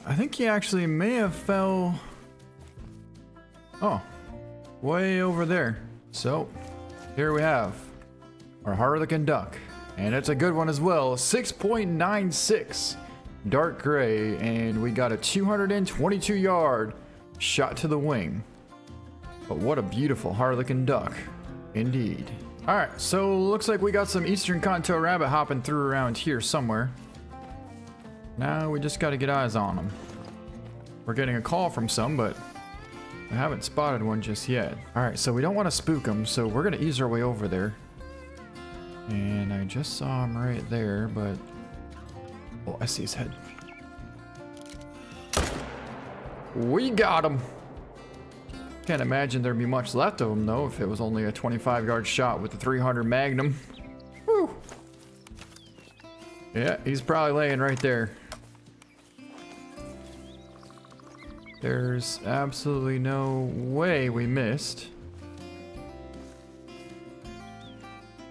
I think he actually may have fell... Oh, way over there. So, here we have our Harlequin duck. And it's a good one as well, 6.96 dark gray, and we got a 222 yard shot to the wing. But what a beautiful Harlequin duck, indeed. All right, so looks like we got some Eastern Cottontail rabbit hopping through around here somewhere. Now we just got to get eyes on them. We're getting a call from some, but I haven't spotted one just yet. All right, so we don't want to spook them, so we're gonna ease our way over there. And I just saw him right there, but... Oh, I see his head. We got him! Can't imagine there'd be much left of him, though, if it was only a 25-yard shot with the 300 Magnum. Whew! Yeah, he's probably laying right there. There's absolutely no way we missed.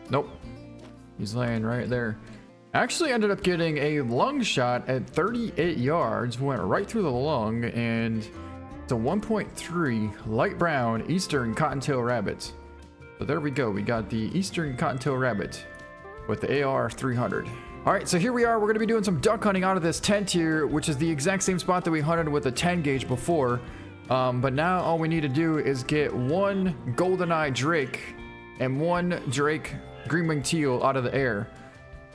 Nope. He's laying right there. Actually ended up getting a lung shot at 38 yards. Went right through the lung, and it's a 1.3 light brown Eastern Cottontail rabbit. So there we go. We got the Eastern Cottontail rabbit with the AR 300. All right, so here we are. We're gonna be doing some duck hunting out of this tent here, which is the exact same spot that we hunted with a 10 gauge before. But now all we need to do is get one goldeneye drake and one drake green-winged teal out of the air.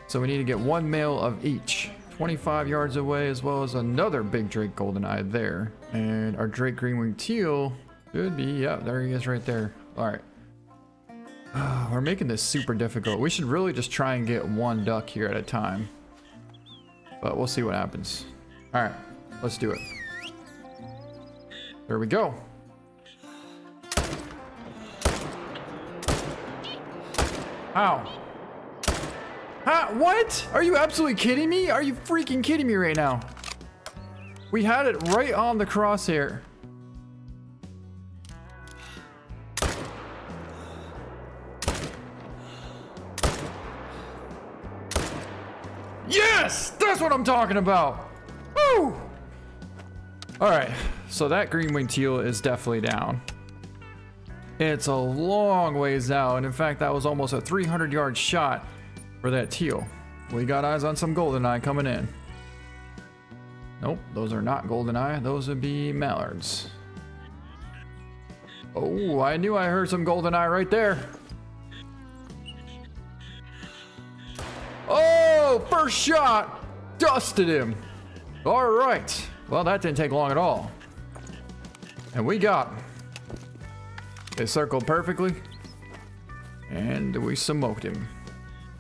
So we need to get one male of each, 25 yards away, as well as another big drake goldeneye there. And our drake green-winged teal should be, yeah, there he is right there. All right. We're making this super difficult. We should really just try and get one duck here at a time. But we'll see what happens. All right, let's do it. There we go. Ow. Huh? What? Are you absolutely kidding me? Are you freaking kidding me right now? We had it right on the crosshair. Yes! That's what I'm talking about! Woo! Alright, so that green-winged teal is definitely down. It's a long ways out, and in fact, that was almost a 300-yard shot for that teal. We got eyes on some goldeneye coming in. Nope, those are not goldeneye. Those would be mallards. Oh, I knew I heard some goldeneye right there. Oh, first shot! Dusted him. All right. Well, that didn't take long at all. And we got him. They circled perfectly. And we smoked him.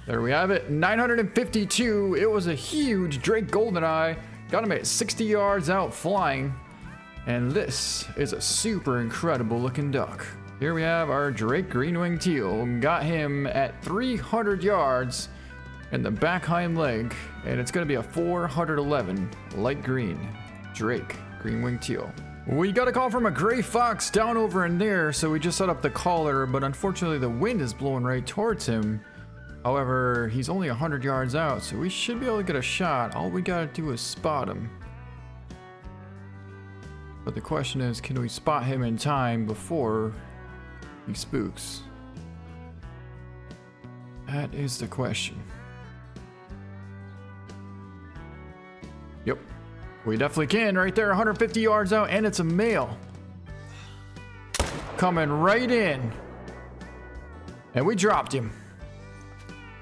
There we have it. 952. It was a huge Drake goldeneye. Got him at 60 yards out flying. And this is a super incredible looking duck. Here we have our Drake green-winged teal. Got him at 300 yards in the back hind leg. And it's going to be a 411 light green Drake green-winged teal. We got a call from a gray fox down over in there, so we just set up the collar, but unfortunately the wind is blowing right towards him. However, he's only 100 yards out, so we should be able to get a shot. All we gotta do is spot him. But the question is, can we spot him in time before he spooks? That is the question. Yep. We definitely can right there, 150 yards out, and it's a male. Coming right in. And we dropped him.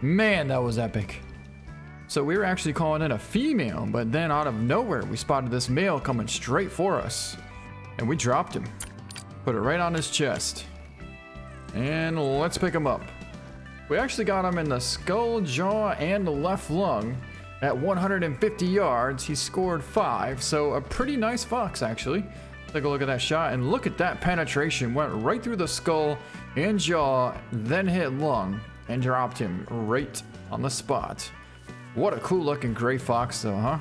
Man, that was epic. So we were actually calling in a female, but then out of nowhere, we spotted this male coming straight for us. And we dropped him. Put it right on his chest. And let's pick him up. We actually got him in the skull, jaw, and the left lung. At 150 yards, he scored 5, so a pretty nice fox actually. Take a look at that shot, and look at that penetration. Went right through the skull and jaw, then hit lung, and dropped him right on the spot. What a cool looking gray fox though, huh?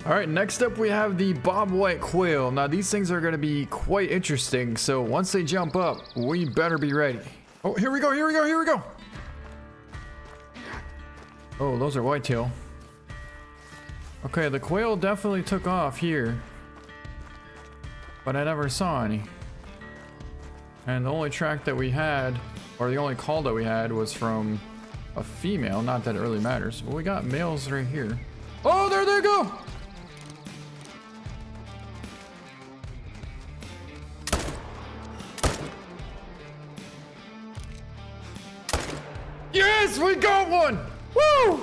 All right, next up we have the bobwhite quail. Now these things are gonna be quite interesting, so once they jump up, we better be ready. Oh, here we go, here we go, here we go. Oh, those are whitetail. Okay, the quail definitely took off here, but I never saw any. And the only track that we had, or the only call that we had, was from a female. Not that it really matters, but we got males right here. Oh, there they go! Yes, we got one! Woo!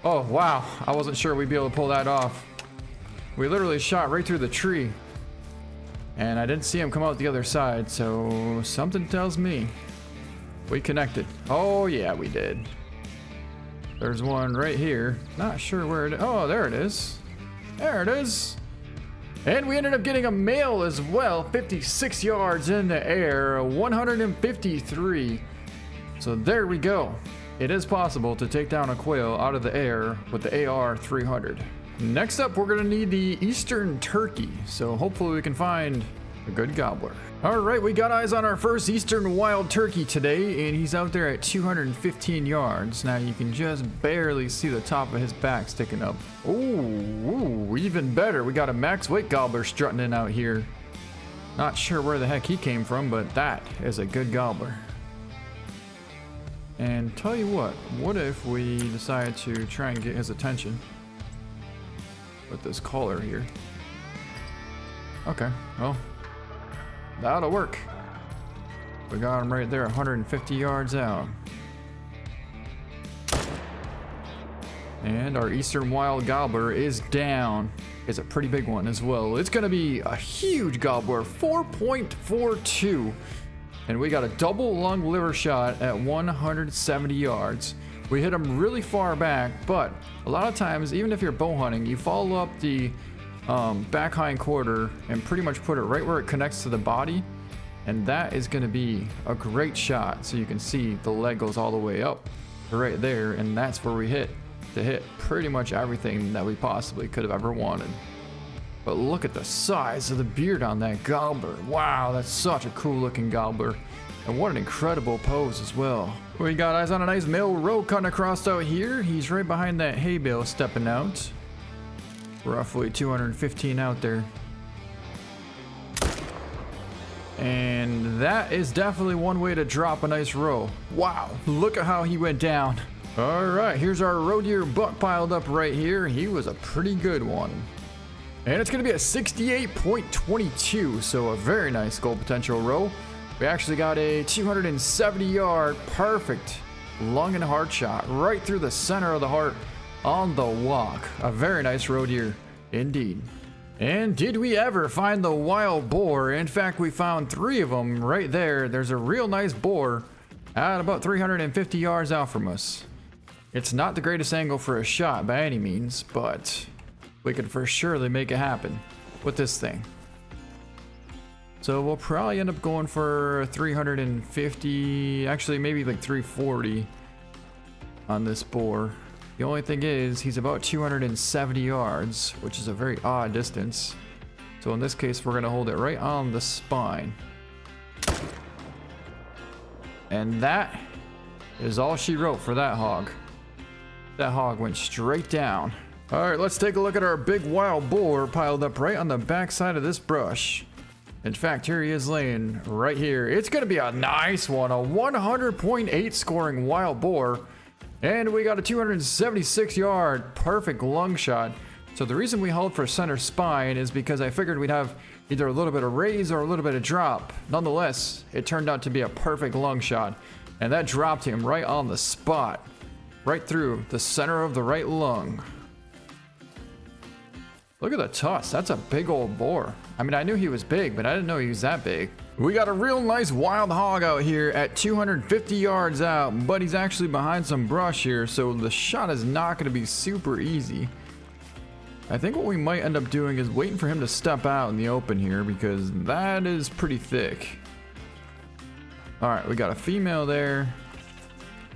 Oh, wow. I wasn't sure we'd be able to pull that off. We literally shot right through the tree. And I didn't see him come out the other side, so something tells me we connected. Oh, yeah, we did. There's one right here. Not sure where it is. Oh, there it is. There it is. And we ended up getting a male as well. 56 yards in the air, 153. So there we go. It is possible to take down a quail out of the air with the AR-300. Next up, we're gonna need the Eastern Turkey. So hopefully we can find a good gobbler. All right, we got eyes on our first Eastern Wild Turkey today, and he's out there at 215 yards. Now you can just barely see the top of his back sticking up. Ooh, even better. We got a max weight gobbler strutting in out here. Not sure where the heck he came from, but that is a good gobbler. And tell you what if we decide to try and get his attention with this collar here? Okay, well, that'll work. We got him right there, 150 yards out. And our Eastern Wild Gobbler is down. It's a pretty big one as well. It's gonna be a huge gobbler, 4.42. And we got a double lung liver shot at 170 yards. We hit him really far back, but a lot of times, even if you're bow hunting, you follow up the back hind quarter and pretty much put it right where it connects to the body. And that is gonna be a great shot. So you can see the leg goes all the way up right there. And that's where we hit to hit pretty much everything that we possibly could have ever wanted. But look at the size of the beard on that gobbler. Wow, that's such a cool looking gobbler. And what an incredible pose as well. We got eyes on a nice male roe cutting across out here. He's right behind that hay bale stepping out. Roughly 215 out there. And that is definitely one way to drop a nice roe. Wow, look at how he went down. All right, here's our roe deer buck piled up right here. He was a pretty good one. And it's going to be a 68.22, so a very nice goal potential row. We actually got a 270 yard perfect lung and heart shot right through the center of the heart on the walk. A very nice roe deer indeed. And did we ever find the wild boar? In fact, we found 3 of them right there. There's a real nice boar at about 350 yards out from us. It's not the greatest angle for a shot by any means, but we could for surely make it happen with this thing. So we'll probably end up going for 350, actually maybe like 340 on this boar. The only thing is he's about 270 yards, which is a very odd distance. So in this case, we're gonna hold it right on the spine. And that is all she wrote for that hog. That hog went straight down. All right, let's take a look at our big wild boar piled up right on the back side of this brush. In fact, here he is laying right here. It's gonna be a nice one, a 100.8 scoring wild boar. And we got a 276 yard perfect lung shot. So the reason we held for center spine is because I figured we'd have either a little bit of raise or a little bit of drop. Nonetheless, it turned out to be a perfect lung shot. And that dropped him right on the spot, right through the center of the right lung. Look at the tusk, that's a big old boar. I mean, I knew he was big, but I didn't know he was that big. We got a real nice wild hog out here at 250 yards out, but he's actually behind some brush here, so the shot is not gonna be super easy. I think what we might end up doing is waiting for him to step out in the open here, because that is pretty thick. All right, we got a female there,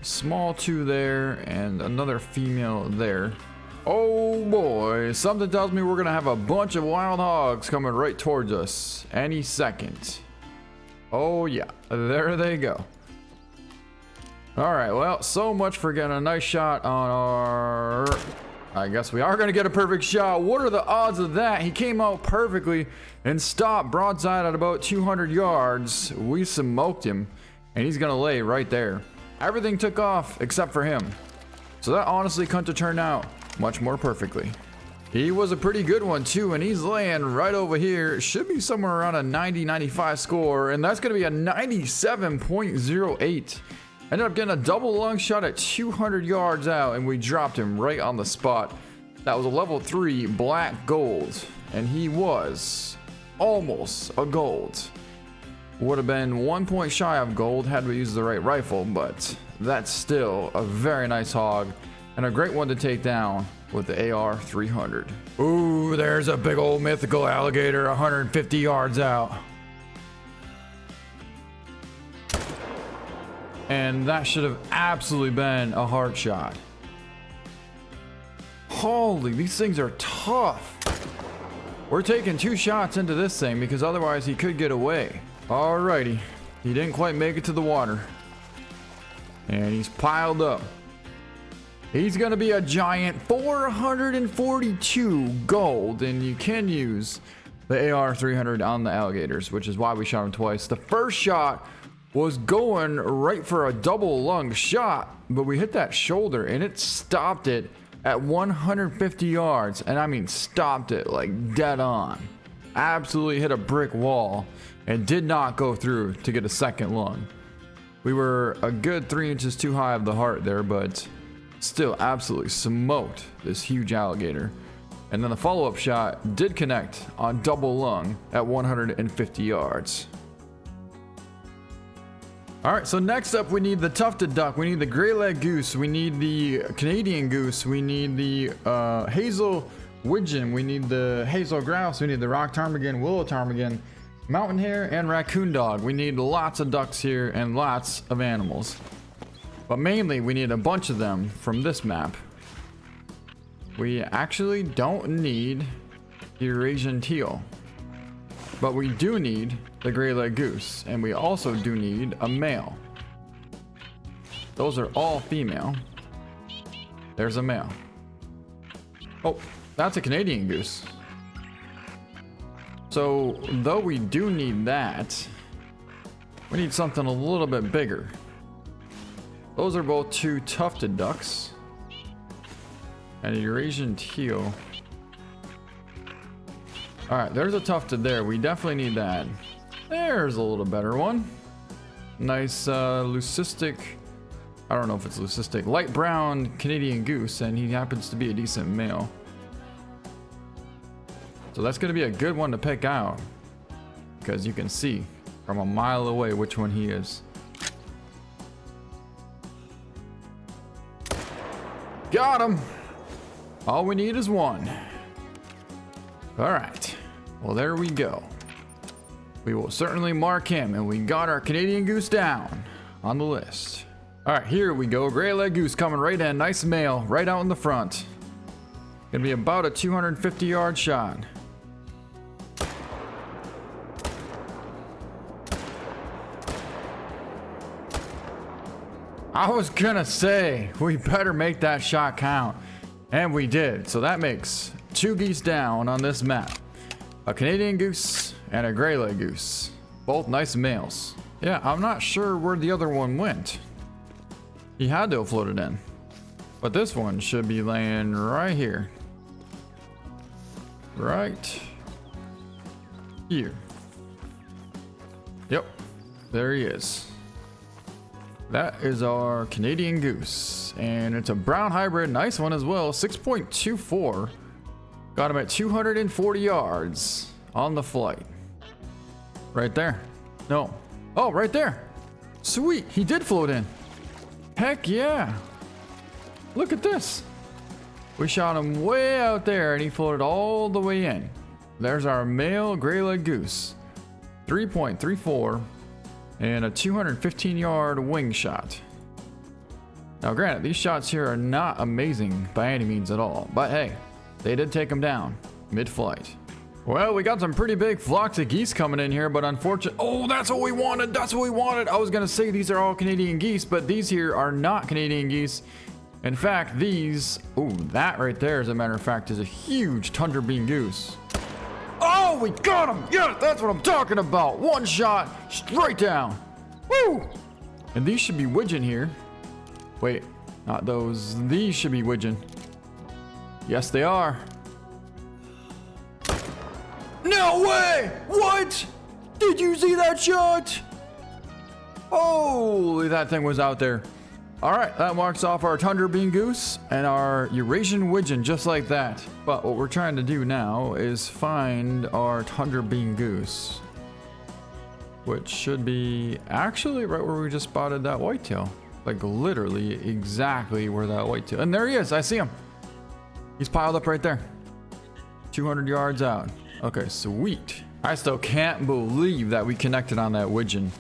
small two there, and another female there. Oh boy, something tells me we're gonna have a bunch of wild hogs coming right towards us any second. Oh yeah, there they go. All right, well, so much for getting a nice shot on our... I guess we are gonna get a perfect shot. What are the odds of that? He came out perfectly and stopped broadside at about 200 yards. We smoked him, and he's gonna lay right there. Everything took off except for him. So that honestly couldn't have turned out much more perfectly. He was a pretty good one too, and he's laying right over here. Should be somewhere around a 90-95 score, and that's gonna be a 97.08. Ended up getting a double lung shot at 200 yards out, and we dropped him right on the spot. That was a level 3 black gold, and he was almost a gold. Would have been 1 point shy of gold had we used the right rifle, but that's still a very nice hog and a great one to take down with the AR-300. Ooh, there's a big old mythical alligator 150 yards out. And that should have absolutely been a hard shot. Holy, these things are tough. We're taking 2 shots into this thing because otherwise he could get away. Alrighty, he didn't quite make it to the water. And he's piled up. He's gonna be a giant 442 gold, and you can use the AR-300 on the alligators, which is why we shot him twice. The first shot was going right for a double lung shot, but we hit that shoulder and it stopped it at 150 yards. And I mean stopped it like dead on. Absolutely hit a brick wall and did not go through to get a second lung. We were a good 3 inches too high of the heart there, but still absolutely smoked this huge alligator. And then the follow-up shot did connect on double lung at 150 yards. All right, so next up we need the tufted duck, we need the gray leg goose, we need the Canadian goose, we need the hazel widgeon, we need the hazel grouse, we need the rock ptarmigan, willow ptarmigan, mountain hare, and raccoon dog. We need lots of ducks here and lots of animals. But mainly we need a bunch of them from this map. We actually don't need the Eurasian teal, but we do need the gray leg goose, and we also do need a male. Those are all female. There's a male. Oh, that's a Canadian goose. So though we do need that, we need something a little bit bigger. Those are both 2 tufted ducks and a Eurasian teal. All right, there's a tufted there. We definitely need that. There's a little better one. Nice leucistic, I don't know if it's leucistic, light brown Canadian goose, and he happens to be a decent male. So that's gonna be a good one to pick out, because you can see from a mile away which one he is. Got him! All we need is one. All right, well there we go. We will certainly mark him, and we got our Canadian goose down on the list. All right, here we go. Gray leg goose coming right in. Nice male, right out in the front. Gonna be about a 250 yard shot. I was gonna say, we better make that shot count. And we did. So that makes 2 geese down on this map. A Canadian goose and a gray leg goose. Both nice males. Yeah, I'm not sure where the other one went. He had to have floated in. But this one should be laying right here. Right here. Yep, there he is. That is our Canadian goose, and it's a brown hybrid, nice one as well. 6.24. Got him at 240 yards on the flight. Right there. No. Oh, right there. Sweet, he did float in. Heck yeah. Look at this. We shot him way out there and he floated all the way in. There's our male gray-legged goose. 3.34 and a 215 yard wing shot. Now granted, these shots here are not amazing by any means at all, but hey, they did take him down mid-flight. Well, we got some pretty big flocks of geese coming in here, but unfortunately, oh, that's what we wanted. That's what we wanted. I was gonna say these are all Canadian geese, but these here are not Canadian geese. In fact, these, oh, that right there, as a matter of fact, is a huge tundra bean goose. Oh, we got him. Yes, that's what I'm talking about. One shot, straight down. Woo! And these should be widgeon here. Wait, not those. These should be widgeon. Yes, they are. No way! What? Did you see that shot? Holy, that thing was out there. All right, that marks off our tundra bean goose and our Eurasian widgeon, just like that. But what we're trying to do now is find our tundra bean goose, which should be actually right where we just spotted that whitetail. Like literally exactly where that whitetail. And there he is. I see him. He's piled up right there. 200 yards out. Okay, sweet. I still can't believe that we connected on that widgeon.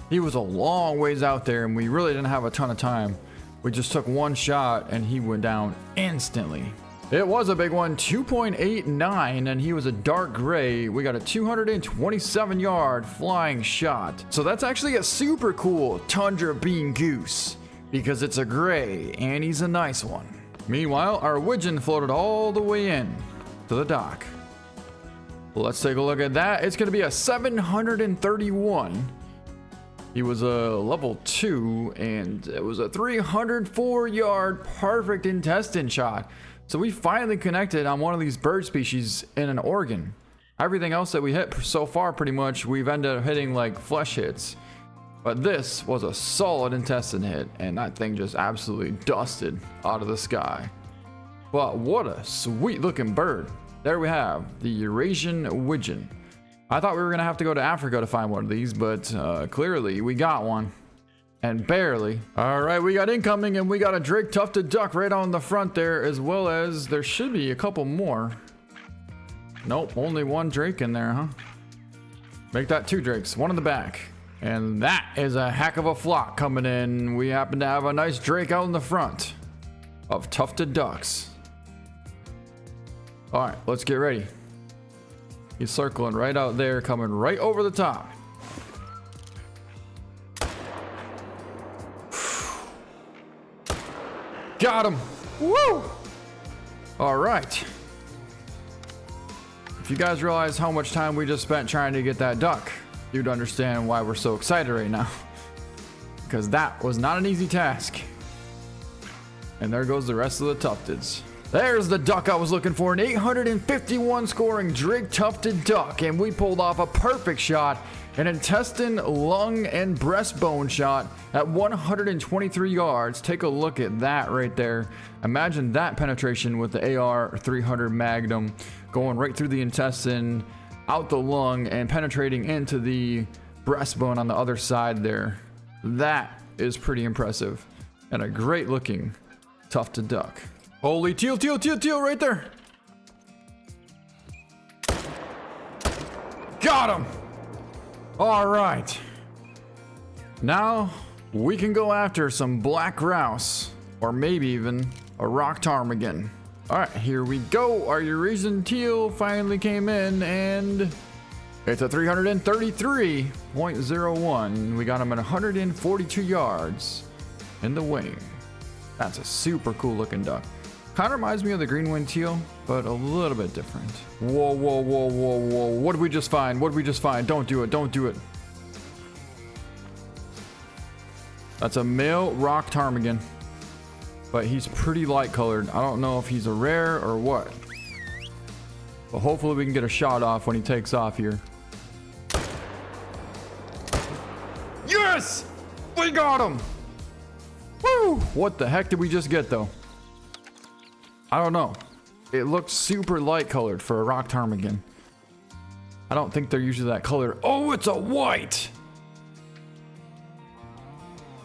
He was a long ways out there and we really didn't have a ton of time. We just took one shot and he went down instantly. It was a big one, 2.89, and he was a dark gray. We got a 227 yard flying shot. So that's actually a super cool tundra bean goose because it's a gray and he's a nice one. Meanwhile, our widgeon floated all the way in to the dock. Let's take a look at that. It's going to be a 731. He was a level 2 and it was a 304 yard perfect intestine shot. So we finally connected on one of these bird species in an organ. Everything else that we hit so far, pretty much, we've ended up hitting like flesh hits. But this was a solid intestine hit and that thing just absolutely dusted out of the sky. But what a sweet looking bird. There we have the Eurasian widgeon. I thought we were gonna have to go to Africa to find one of these, but clearly we got one. And barely. All right, we got incoming and we got a Drake tufted duck right on the front there, as well as there should be a couple more. Nope, only one Drake in there, huh? Make that 2 Drakes, one in the back. And that is a heck of a flock coming in. We happen to have a nice Drake out in the front of tufted ducks. All right, let's get ready. He's circling right out there, coming right over the top. Got him. Woo! All right. If you guys realize how much time we just spent trying to get that duck, you'd understand why we're so excited right now. Because that was not an easy task. And there goes the rest of the tufteds. There's the duck I was looking for, an 851 scoring Drake tufted duck, and we pulled off a perfect shot, an intestine, lung, and breastbone shot at 123 yards. Take a look at that right there. Imagine that penetration with the AR 300 Magnum going right through the intestine, out the lung, and penetrating into the breastbone on the other side there. That is pretty impressive, and a great looking tufted duck. Holy teal right there. Got him. All right. Now we can go after some black grouse, or maybe even a rock ptarmigan. All right, here we go. Our Eurasian teal finally came in and it's a 333.01. We got him at 142 yards in the wing. That's a super cool looking duck. Kind of reminds me of the green-winged teal, but a little bit different. Whoa. What did we just find? Don't do it. That's a male rock ptarmigan, but he's pretty light colored. I don't know if he's a rare or what. But hopefully we can get a shot off when he takes off here. Yes! We got him! Woo! What the heck did we just get though? I don't know. It looks super light colored for a rock ptarmigan. I don't think they're usually that color. Oh, it's a white!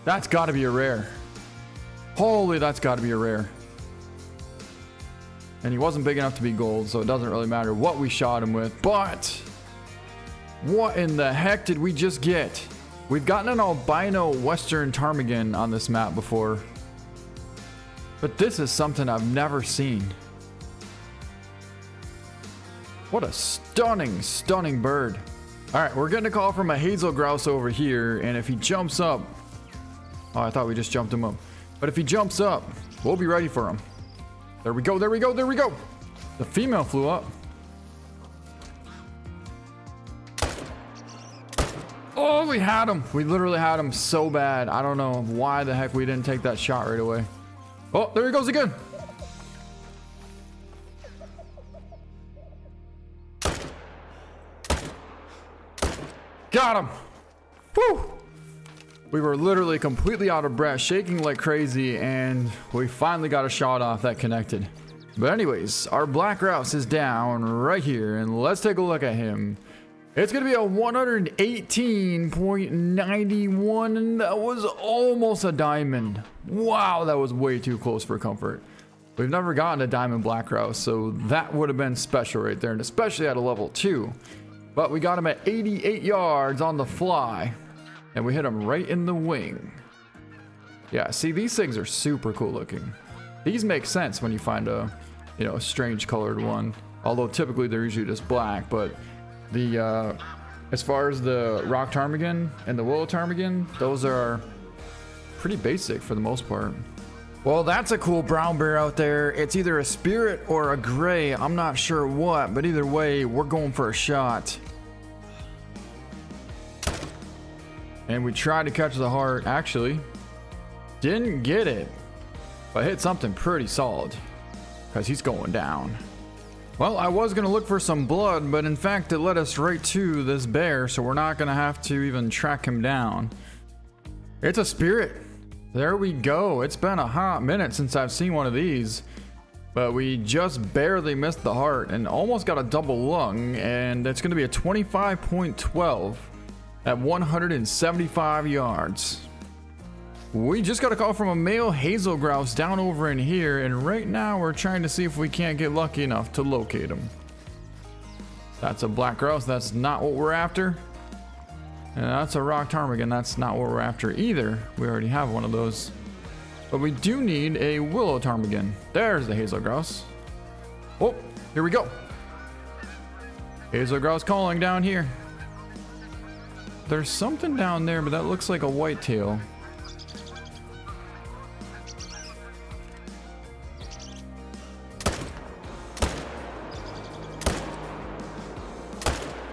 That's gotta be a rare. Holy, that's gotta be a rare. And he wasn't big enough to be gold, so it doesn't really matter what we shot him with. But what in the heck did we just get? We've gotten an albino Western ptarmigan on this map before, but this is something I've never seen. What a stunning, stunning bird. All right, we're getting a call from a hazel grouse over here, and if he jumps up... Oh, I thought we just jumped him up. But if he jumps up, we'll be ready for him. There we go, there we go, there we go. The female flew up. Oh, we had him. We literally had him so bad. I don't know why the heck we didn't take that shot right away. Oh, there he goes again. Got him. Woo. We were literally completely out of breath, shaking like crazy, and we finally got a shot off that connected. But anyways, our black grouse is down right here, and let's take a look at him. It's going to be a 118.91, and that was almost a diamond. Wow, that was way too close for comfort. We've never gotten a diamond black grouse, so that would have been special right there, and especially at a level 2. But we got him at 88 yards on the fly, and we hit him right in the wing. Yeah, see, these things are super cool looking. These make sense when you find a, you know, strange colored one. Although typically they're usually just black, but the as far as the rock ptarmigan and the willow ptarmigan, those are pretty basic for the most part. Well, that's a cool brown bear out there. It's either a spirit or a gray. I'm not sure what, but either way, we're going for a shot. And we tried to catch the heart. Actually, didn't get it, but hit something pretty solid because he's going down. Well, I was going to look for some blood, but in fact, it led us right to this bear, so we're not going to have to even track him down. It's a spirit. There we go. It's been a hot minute since I've seen one of these, but we just barely missed the heart and almost got a double lung, and it's going to be a 25.12 at 175 yards. We just got a call from a male hazel grouse down over in here, and right now we're trying to see if we can't get lucky enough to locate him. That's a black grouse. That's not what we're after. And that's a rock ptarmigan. That's not what we're after either. We already have one of those. But we do need a willow ptarmigan. There's the hazel grouse. Oh, here we go. Hazel grouse calling down here. There's something down there, but that looks like a whitetail.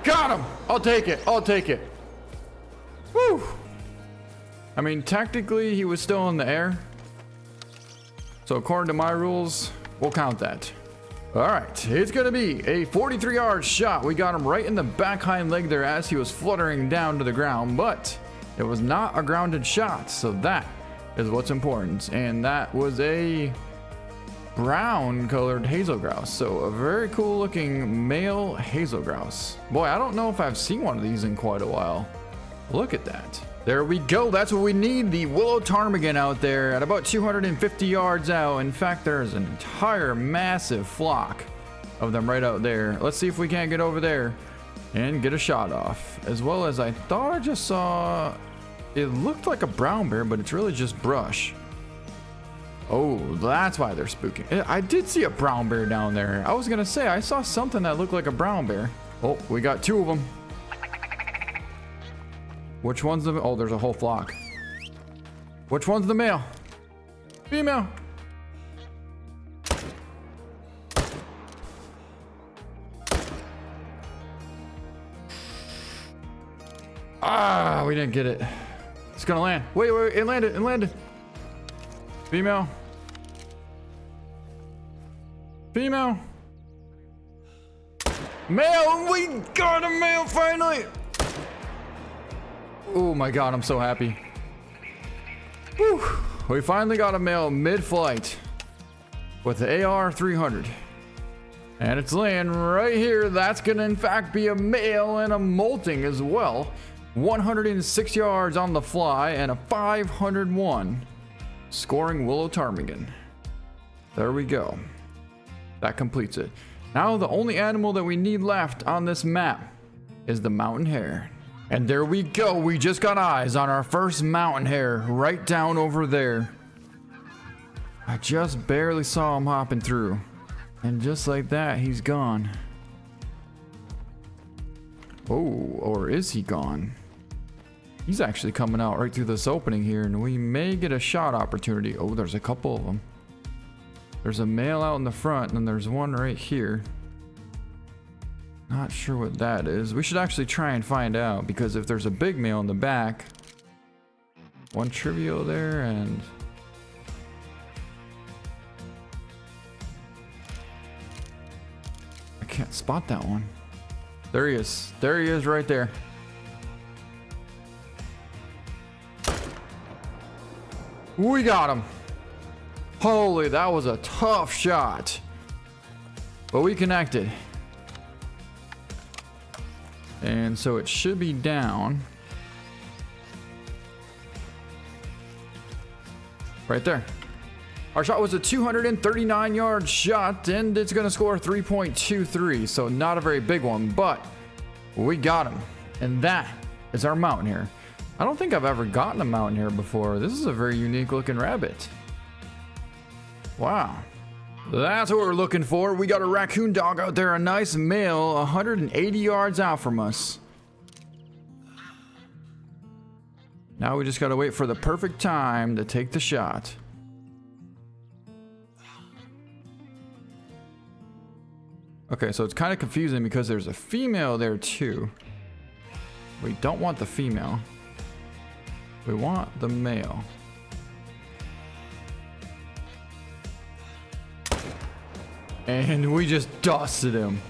Got him! I'll take it. I'll take it. Woo! I mean, technically, he was still in the air. So according to my rules, we'll count that. All right, it's gonna be a 43-yard shot. We got him right in the back hind leg there as he was fluttering down to the ground, but it was not a grounded shot, so that is what's important. And that was a brown colored hazel grouse, so a very cool looking male hazel grouse. Boy, I don't know if I've seen one of these in quite a while. Look at that. There we go. That's what we need. The willow ptarmigan out there at about 250 yards out. In fact, there's an entire massive flock of them right out there. Let's see if we can't get over there and get a shot off. As well as I thought I just saw, it looked like a brown bear, but it's really just brush. Oh, that's why they're spooking. I did see a brown bear down there. I was gonna say, I saw something that looked like a brown bear. Oh, we got two of them. Which one's the... Oh, there's a whole flock. Which one's the male? Female. Ah, we didn't get it. It's gonna land. Wait, wait, it landed, it landed. Female. Female. Male, we got a male finally. Oh my god, I'm so happy. Whew. We finally got a male mid-flight with the AR-300. And it's laying right here. That's gonna in fact be a male and a molting as well. 106 yards on the fly and a 501 scoring willow ptarmigan. There we go. That completes it. Now the only animal that we need left on this map is the mountain hare. And there we go. We just got eyes on our first mountain hare right down over there. I just barely saw him hopping through. And just like that, he's gone. Oh, or is he gone? He's actually coming out right through this opening here, and we may get a shot opportunity. Oh, there's a couple of them. There's a male out in the front, and then there's one right here. Not sure what that is. We should actually try and find out, because if there's a big male in the back, one trivio there, and I can't spot that one. There he is. There he is right there. We got him. Holy, that was a tough shot. But we connected. And so it should be down. Right there. Our shot was a 239-yard shot, and it's going to score 3.23, so not a very big one, but we got him. And that is our mountain hare. I don't think I've ever gotten a mountain hare before. This is a very unique looking rabbit. Wow. That's what we're looking for. We got a raccoon dog out there, a nice male, 180 yards out from us. Now we just got to wait for the perfect time to take the shot. Okay, so it's kind of confusing because there's a female there too. We don't want the female. We want the male. And we just dusted him.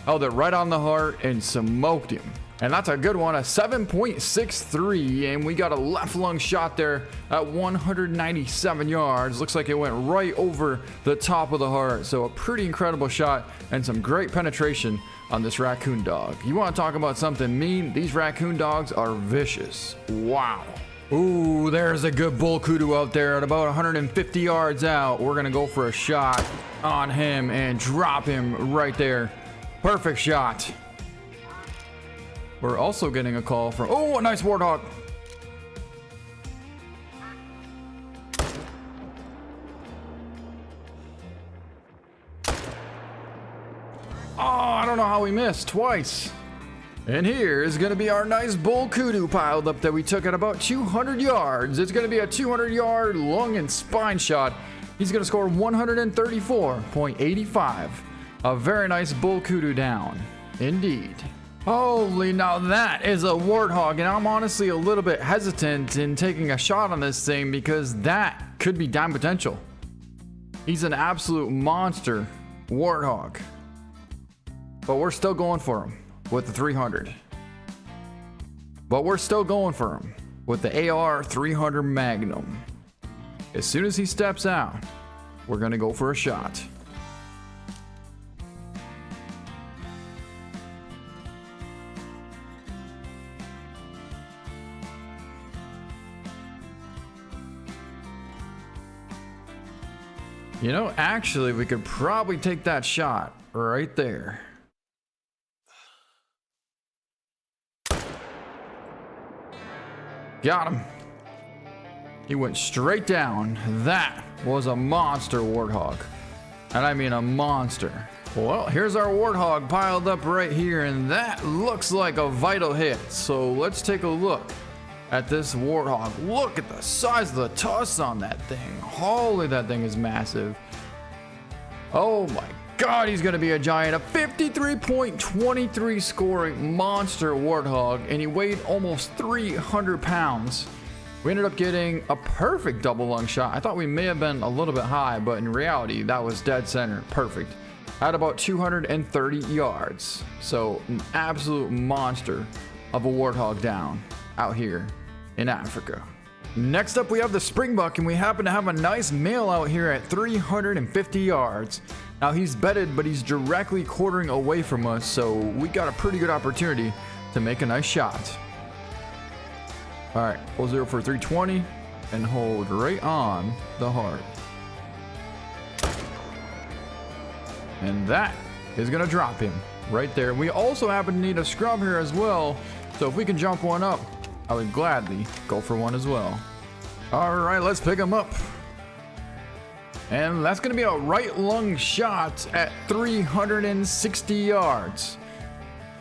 Held it right on the heart and smoked him. And that's a good one, a 7.63, and we got a left lung shot there at 197 yards. Looks like it went right over the top of the heart. So a pretty incredible shot and some great penetration on this raccoon dog. You want to talk about something mean? These raccoon dogs are vicious. Wow. Ooh, there's a good bull kudu out there at about 150 yards out. We're gonna go for a shot on him and drop him right there. Perfect shot. We're also getting a call from, oh, a nice warthog. Oh, I don't know how we missed twice. And here is going to be our nice bull kudu piled up that we took at about 200 yards. It's going to be a 200-yard lung and spine shot. He's going to score 134.85. A very nice bull kudu down. Indeed. Holy, now that is a warthog, and I'm honestly a little bit hesitant in taking a shot on this thing because that could be dime potential. He's an absolute monster warthog. But we're still going for him with the 300. But we're still going for him with the AR 300 Magnum. As soon as he steps out, we're gonna go for a shot. You know, actually, we could probably take that shot right there. Got him. He went straight down. That was a monster warthog. And I mean a monster. Well, here's our warthog piled up right here, and that looks like a vital hit. So let's take a look at this warthog. Look at the size of the tusks on that thing. Holy, that thing is massive. Oh my God, he's gonna be a giant. A 53.23 scoring monster warthog, and he weighed almost 300 pounds. We ended up getting a perfect double lung shot. I thought we may have been a little bit high, but in reality, that was dead center. Perfect. At about 230 yards. So an absolute monster of a warthog down out here in Africa. Next up, we have the springbuck, and we happen to have a nice male out here at 350 yards. Now he's bedded, but he's directly quartering away from us, so we got a pretty good opportunity to make a nice shot. All right, pull 0 for 320 and hold right on the heart. And that is gonna drop him right there. We also happen to need a scrub here as well. So if we can jump one up, I would gladly go for one as well. All right, let's pick him up. And that's gonna be a right lung shot at 360 yards.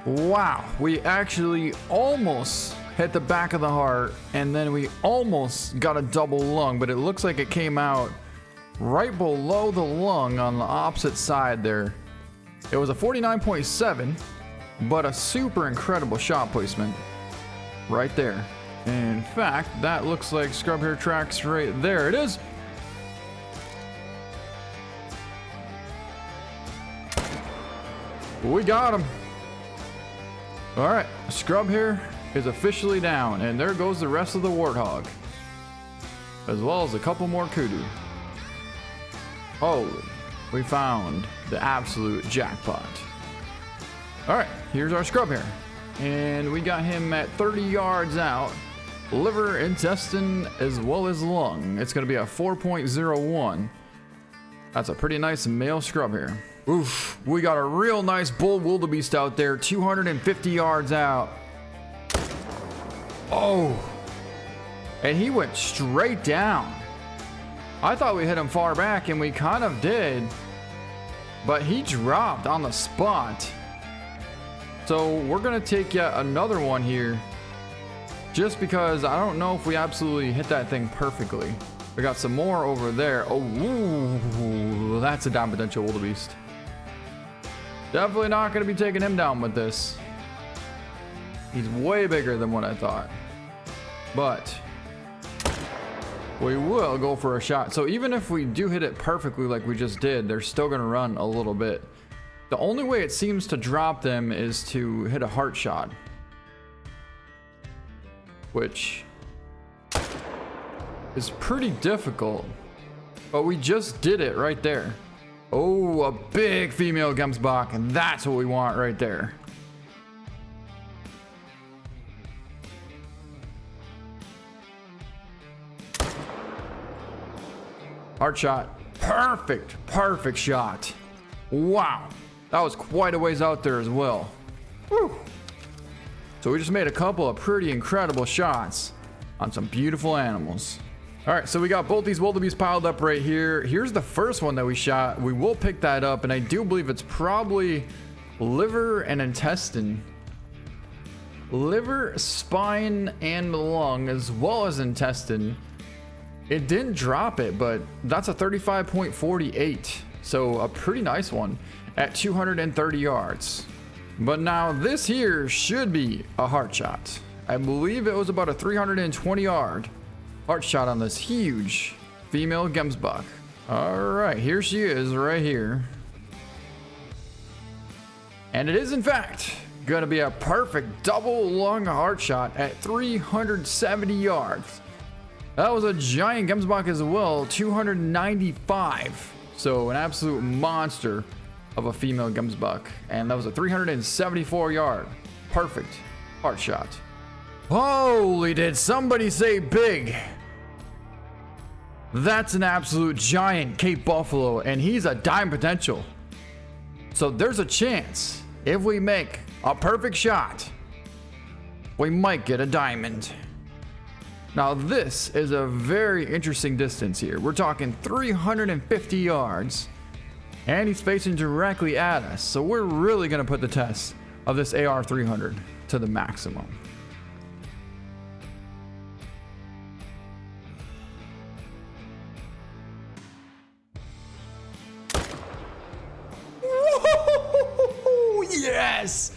Wow, we actually almost hit the back of the heart, and then we almost got a double lung, but it looks like it came out right below the lung on the opposite side there. It was a 49.7, but a super incredible shot placement right there. In fact, that looks like scrub hair tracks right there. It is. We got him. All right, scrub hair is officially down, and there goes the rest of the warthog, as well as a couple more kudu. Holy, we found the absolute jackpot. All right, here's our scrub hair, and we got him at 30 yards out. Liver, intestine, as well as lung. It's gonna be a 4.01. That's a pretty nice male scrub hair. Oof, we got a real nice bull wildebeest out there, 250 yards out. Oh, and he went straight down. I thought we hit him far back, and we kind of did, but he dropped on the spot. So we're gonna take yet another one here, just because I don't know if we absolutely hit that thing perfectly. We got some more over there. Oh, ooh, that's a down potential wildebeest. Definitely not going to be taking him down with this. He's way bigger than what I thought. But we will go for a shot. So even if we do hit it perfectly like we just did, they're still going to run a little bit. The only way it seems to drop them is to hit a heart shot, which is pretty difficult. But we just did it right there. Oh, a big female Gemsbach, and that's what we want right there. Heart shot. Perfect, perfect shot. Wow, that was quite a ways out there as well. Woo. So we just made a couple of pretty incredible shots on some beautiful animals. All right, so we got both these wildebeests piled up right here. Here's the first one that we shot. We will pick that up, and I do believe it's probably liver and intestine. Liver, spine, and lung, as well as intestine. It didn't drop it, but that's a 35.48. So a pretty nice one at 230 yards. But now this here should be a heart shot. I believe it was about a 320 yard heart shot on this huge female Gemsbach. All right, here she is right here. And it is in fact gonna be a perfect double lung heart shot at 370 yards. That was a giant Gemsbach as well, 295. So an absolute monster of a female Gemsbach. And that was a 374 yard perfect heart shot. Holy, did somebody say big? That's an absolute giant Cape Buffalo, and he's a dime potential. So there's a chance if we make a perfect shot, we might get a diamond. Now this is a very interesting distance here. We're talking 350 yards, and he's facing directly at us. So we're really gonna put the test of this AR-300 to the maximum. Yes!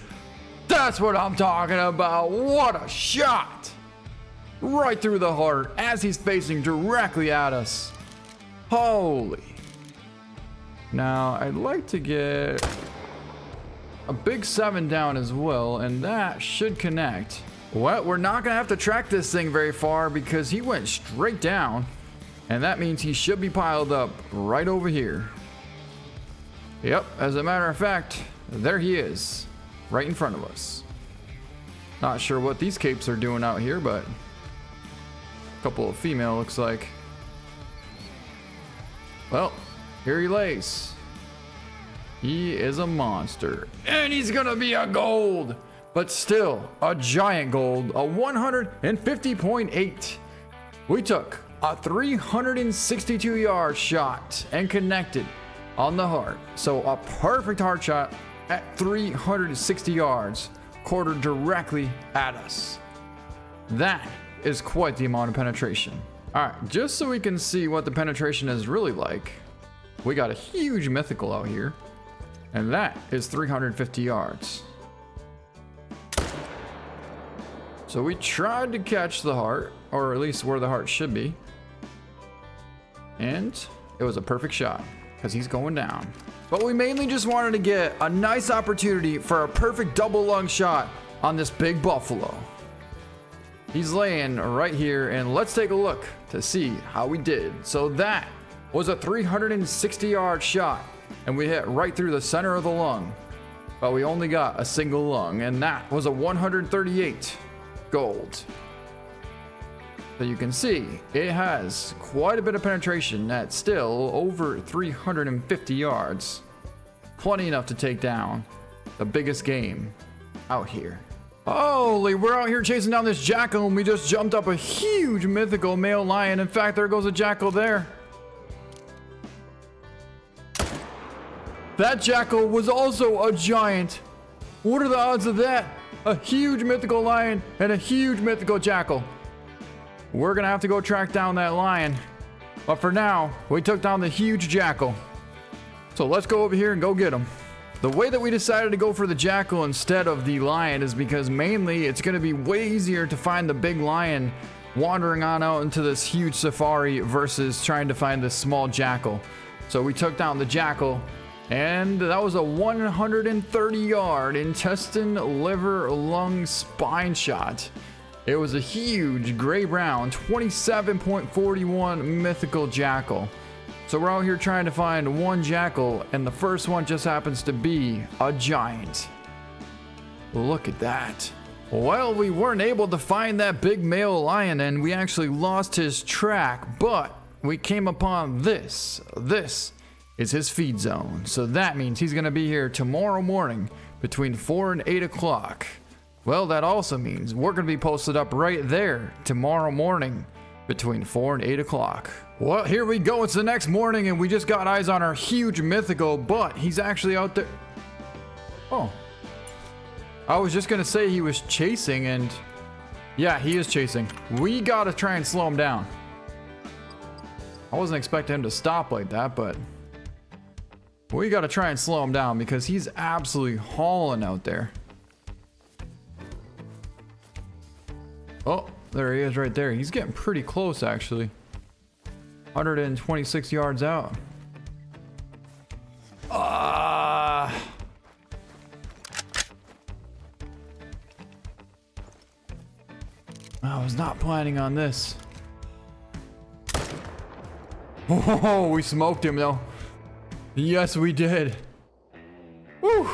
That's what I'm talking about. What a shot! Right through the heart as he's facing directly at us. Holy. Now, I'd like to get a big 7 down as well, and that should connect. Well, we're not gonna have to track this thing very far because he went straight down, and that means he should be piled up right over here. Yep, as a matter of fact, there he is, right in front of us. Not sure what these capes are doing out here, but a couple of female looks like. Well, here he lays. He is a monster. And he's gonna be a gold. But still, a giant gold, a 150.8. We took a 362-yard shot and connected on the heart. So a perfect heart shot at 360 yards, quartered directly at us. That is quite the amount of penetration. All right, just so we can see what the penetration is really like, we got a huge mythical out here, and that is 350 yards. So we tried to catch the heart, or at least where the heart should be. And it was a perfect shot, because he's going down. But we mainly just wanted to get a nice opportunity for a perfect double lung shot on this big buffalo. He's laying right here, and let's take a look to see how we did. So that was a 360-yard shot, and we hit right through the center of the lung. But we only got a single lung, and that was a 138 gold. So you can see it has quite a bit of penetration at still over 350 yards. Plenty enough to take down the biggest game out here. Holy, we're out here chasing down this jackal, and we just jumped up a huge mythical male lion. In fact, there goes a jackal there. That jackal was also a giant. What are the odds of that? A huge mythical lion and a huge mythical jackal. We're gonna have to go track down that lion. But for now, we took down the huge jackal. So let's go over here and go get him. The way that we decided to go for the jackal instead of the lion is because mainly it's gonna be way easier to find the big lion wandering on out into this huge safari versus trying to find this small jackal. So we took down the jackal, and that was a 130-yard intestine, liver, lung, spine shot. It was a huge gray-brown 27.41 mythical jackal. So we're out here trying to find one jackal, and the first one just happens to be a giant. Look at that. Well, we weren't able to find that big male lion, and we actually lost his track, but we came upon this. This is his feed zone. So that means he's gonna be here tomorrow morning between 4 and 8 o'clock. Well, that also means we're gonna be posted up right there tomorrow morning between 4 and 8 o'clock. Well, here we go. It's the next morning, and we just got eyes on our huge mythical, but he's actually out there. Oh. I was just gonna say he was chasing, and yeah, he is chasing. We gotta try and slow him down. I wasn't expecting him to stop like that, but we gotta try and slow him down because he's absolutely hauling out there. Oh, there he is right there. He's getting pretty close, actually. 126 yards out. I was not planning on this. Oh, we smoked him though. Yes, we did. Woo!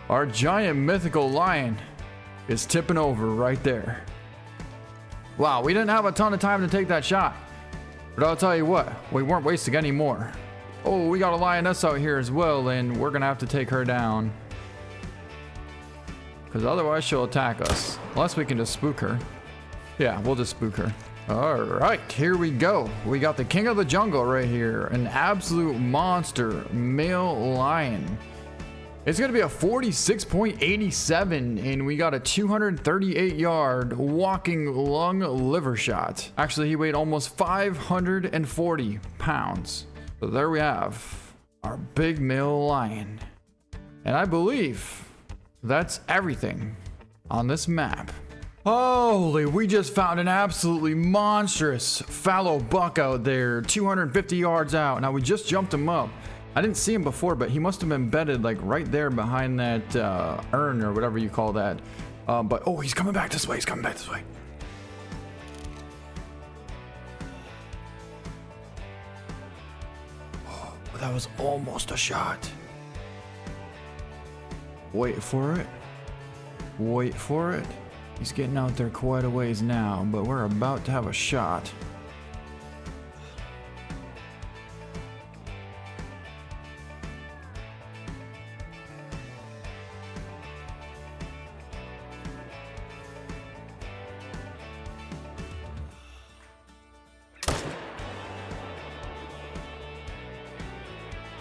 Our giant mythical lion is tipping over right there. Wow, we didn't have a ton of time to take that shot. But I'll tell you what, we weren't wasting any more. Oh, we got a lioness out here as well, and we're gonna have to take her down. Because otherwise she'll attack us. Unless we can just spook her. Yeah, we'll just spook her. Alright, here we go. We got the king of the jungle right here. An absolute monster male lion. It's going to be a 46.87, and we got a 238-yard walking lung liver shot. Actually, he weighed almost 540 pounds. So there we have our big male lion. And I believe that's everything on this map. Holy, we just found an absolutely monstrous fallow buck out there, 250 yards out. Now, we just jumped him up. I didn't see him before, but he must have been bedded like right there behind that urn or whatever you call that. But oh, he's coming back this way. He's coming back this way. Oh, that was almost a shot. Wait for it. Wait for it. He's getting out there quite a ways now, but we're about to have a shot.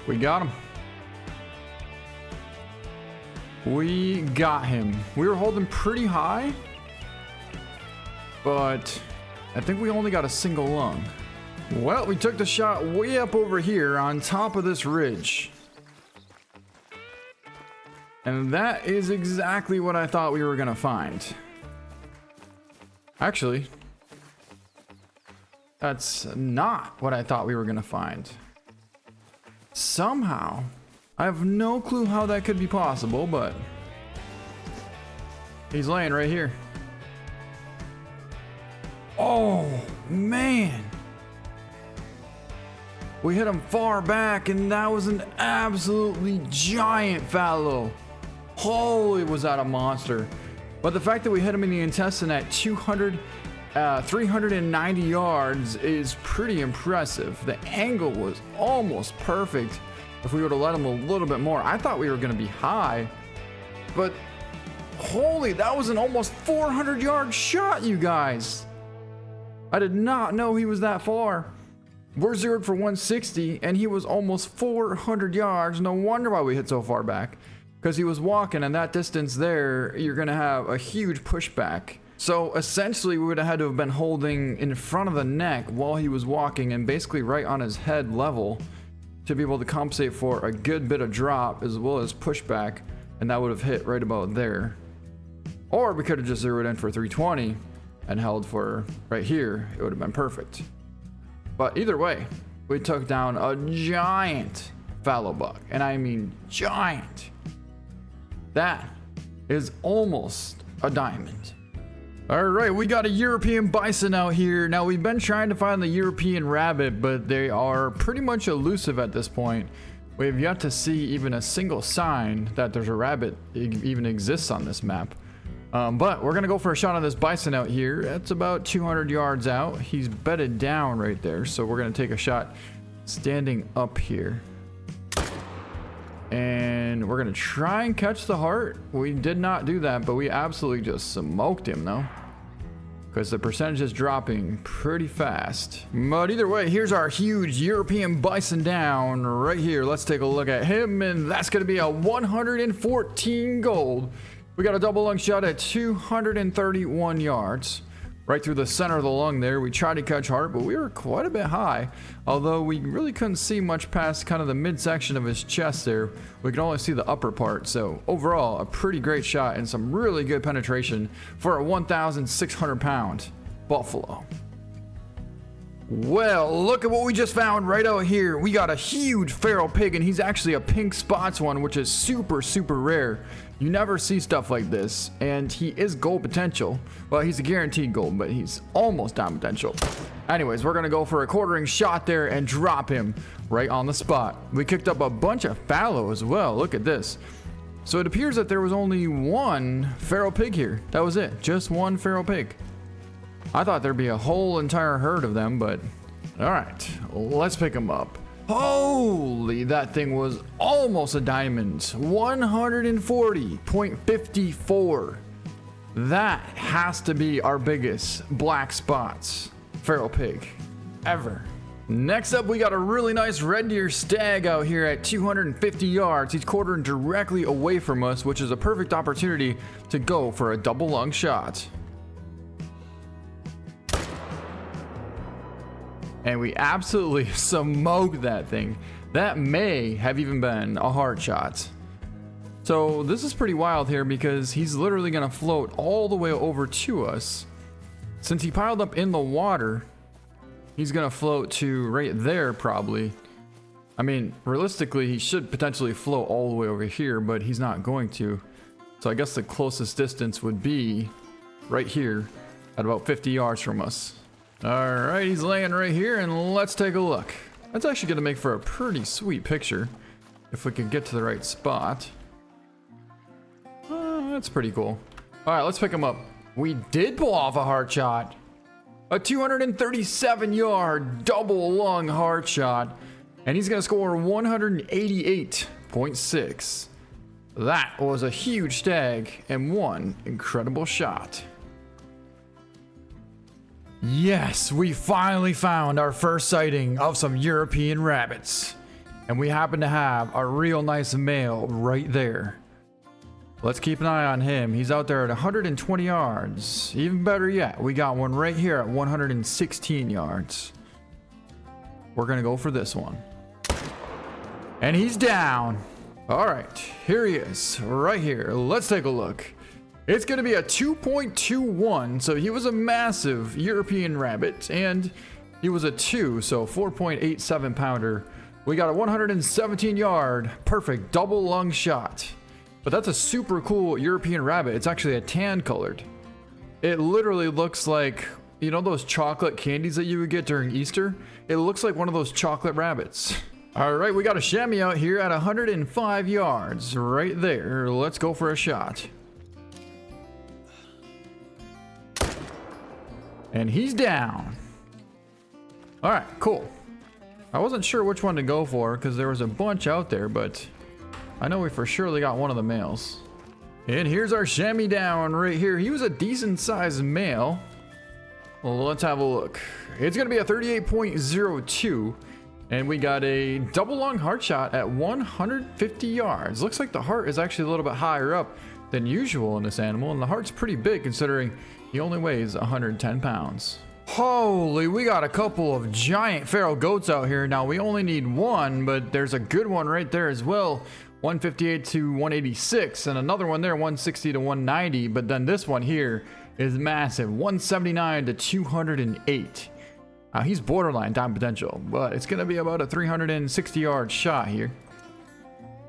We got him. We got him. We were holding pretty high, but I think we only got a single lung. Well, we took the shot way up over here on top of this ridge. And that is exactly what I thought we were gonna find. Actually, that's not what I thought we were gonna find. Somehow, I have no clue how that could be possible, but he's laying right here. Oh, man. We hit him far back, and that was an absolutely giant fallow. Holy, was that a monster. But the fact that we hit him in the intestine at 390 yards is pretty impressive. The angle was almost perfect. If we would have let him a little bit more, I thought we were going to be high. But holy, that was an almost 400-yard shot, you guys. I did not know he was that far. We're zeroed for 160, and he was almost 400 yards. No wonder why we hit so far back. Because he was walking, and that distance there, you're going to have a huge pushback. So essentially, we would have had to have been holding in front of the neck while he was walking and basically right on his head level to be able to compensate for a good bit of drop as well as pushback, and that would have hit right about there. Or we could have just zeroed in for 320 and held for right here. It would have been perfect. But either way, we took down a giant fallow buck, and I mean giant. That is almost a diamond. All right, we got a European bison out here. Now, we've been trying to find the European rabbit, but they are pretty much elusive at this point. We have yet to see even a single sign that there's a rabbit even exists on this map. But we're gonna go for a shot on this bison out here. That's about 200 yards out. He's bedded down right there, so we're gonna take a shot standing up here. And we're gonna try and catch the heart. We did not do that, but we absolutely just smoked him though, because the percentage is dropping pretty fast. But either way, here's our huge European bison down right here. Let's take a look at him, and that's gonna be a 114 gold. We got a double lung shot at 231 yards. Right through the center of the lung there. We tried to catch heart, but we were quite a bit high. Although we really couldn't see much past kind of the midsection of his chest there. We could only see the upper part. So overall, a pretty great shot and some really good penetration for a 1,600 pound buffalo. Well, look at what we just found right out here. We got a huge feral pig, and he's actually a pink spots one, which is super, super rare. You never see stuff like this, and he is gold potential. Well, he's a guaranteed gold, but he's almost diamond potential. Anyways, we're gonna go for a quartering shot there and drop him right on the spot. We kicked up a bunch of fallow as well. Look at this. So it appears that there was only one feral pig here. That was it, just one feral pig. I thought there'd be a whole entire herd of them, but all right, let's pick him up. Holy, that thing was almost a diamond. 140.54. That has to be our biggest black spots feral pig ever. Next up, we got a really nice red deer stag out here at 250 yards. He's quartering directly away from us, which is a perfect opportunity to go for a double lung shot. And we absolutely smoked that thing. That may have even been a hard shot. So this is pretty wild here because he's literally gonna float all the way over to us. Since he piled up in the water, he's gonna float to right there probably. I mean, realistically, he should potentially float all the way over here, but he's not going to. So I guess the closest distance would be right here at about 50 yards from us. All right, he's laying right here, and let's take a look. That's actually gonna make for a pretty sweet picture if we can get to the right spot. That's pretty cool. All right, let's pick him up. We did pull off a hard shot. A 237 yard double lung hard shot, and he's gonna score 188.6. That was a huge stag and one incredible shot. Yes, we finally found our first sighting of some European rabbits. And we happen to have a real nice male right there. Let's keep an eye on him. He's out there at 120 yards. Even better yet, we got one right here at 116 yards. We're going to go for this one. And he's down. All right, here he is, right here. Let's take a look. It's going to be a 2.21, so he was a massive European rabbit, and he was a 2, so 4.87 pounder. We got a 117 yard, perfect double lung shot. But that's a super cool European rabbit. It's actually a tan colored. It literally looks like, you know those chocolate candies that you would get during Easter? It looks like one of those chocolate rabbits. All right, we got a chamois out here at 105 yards, right there. Let's go for a shot. And he's down. All right, cool. I wasn't sure which one to go for because there was a bunch out there, but I know we for surely got one of the males. And here's our chamois down right here. He was a decent sized male. Well, let's have a look. It's going to be a 38.02. And we got a double long heart shot at 150 yards. Looks like the heart is actually a little bit higher up than usual in this animal. And the heart's pretty big considering he only weighs 110 pounds. Holy, we got a couple of giant feral goats out here. Now we only need one, but there's a good one right there as well. 158 to 186 and another one there 160 to 190, but then this one here is massive, 179 to 208. Now he's borderline time potential, but it's gonna be about a 360 yard shot here,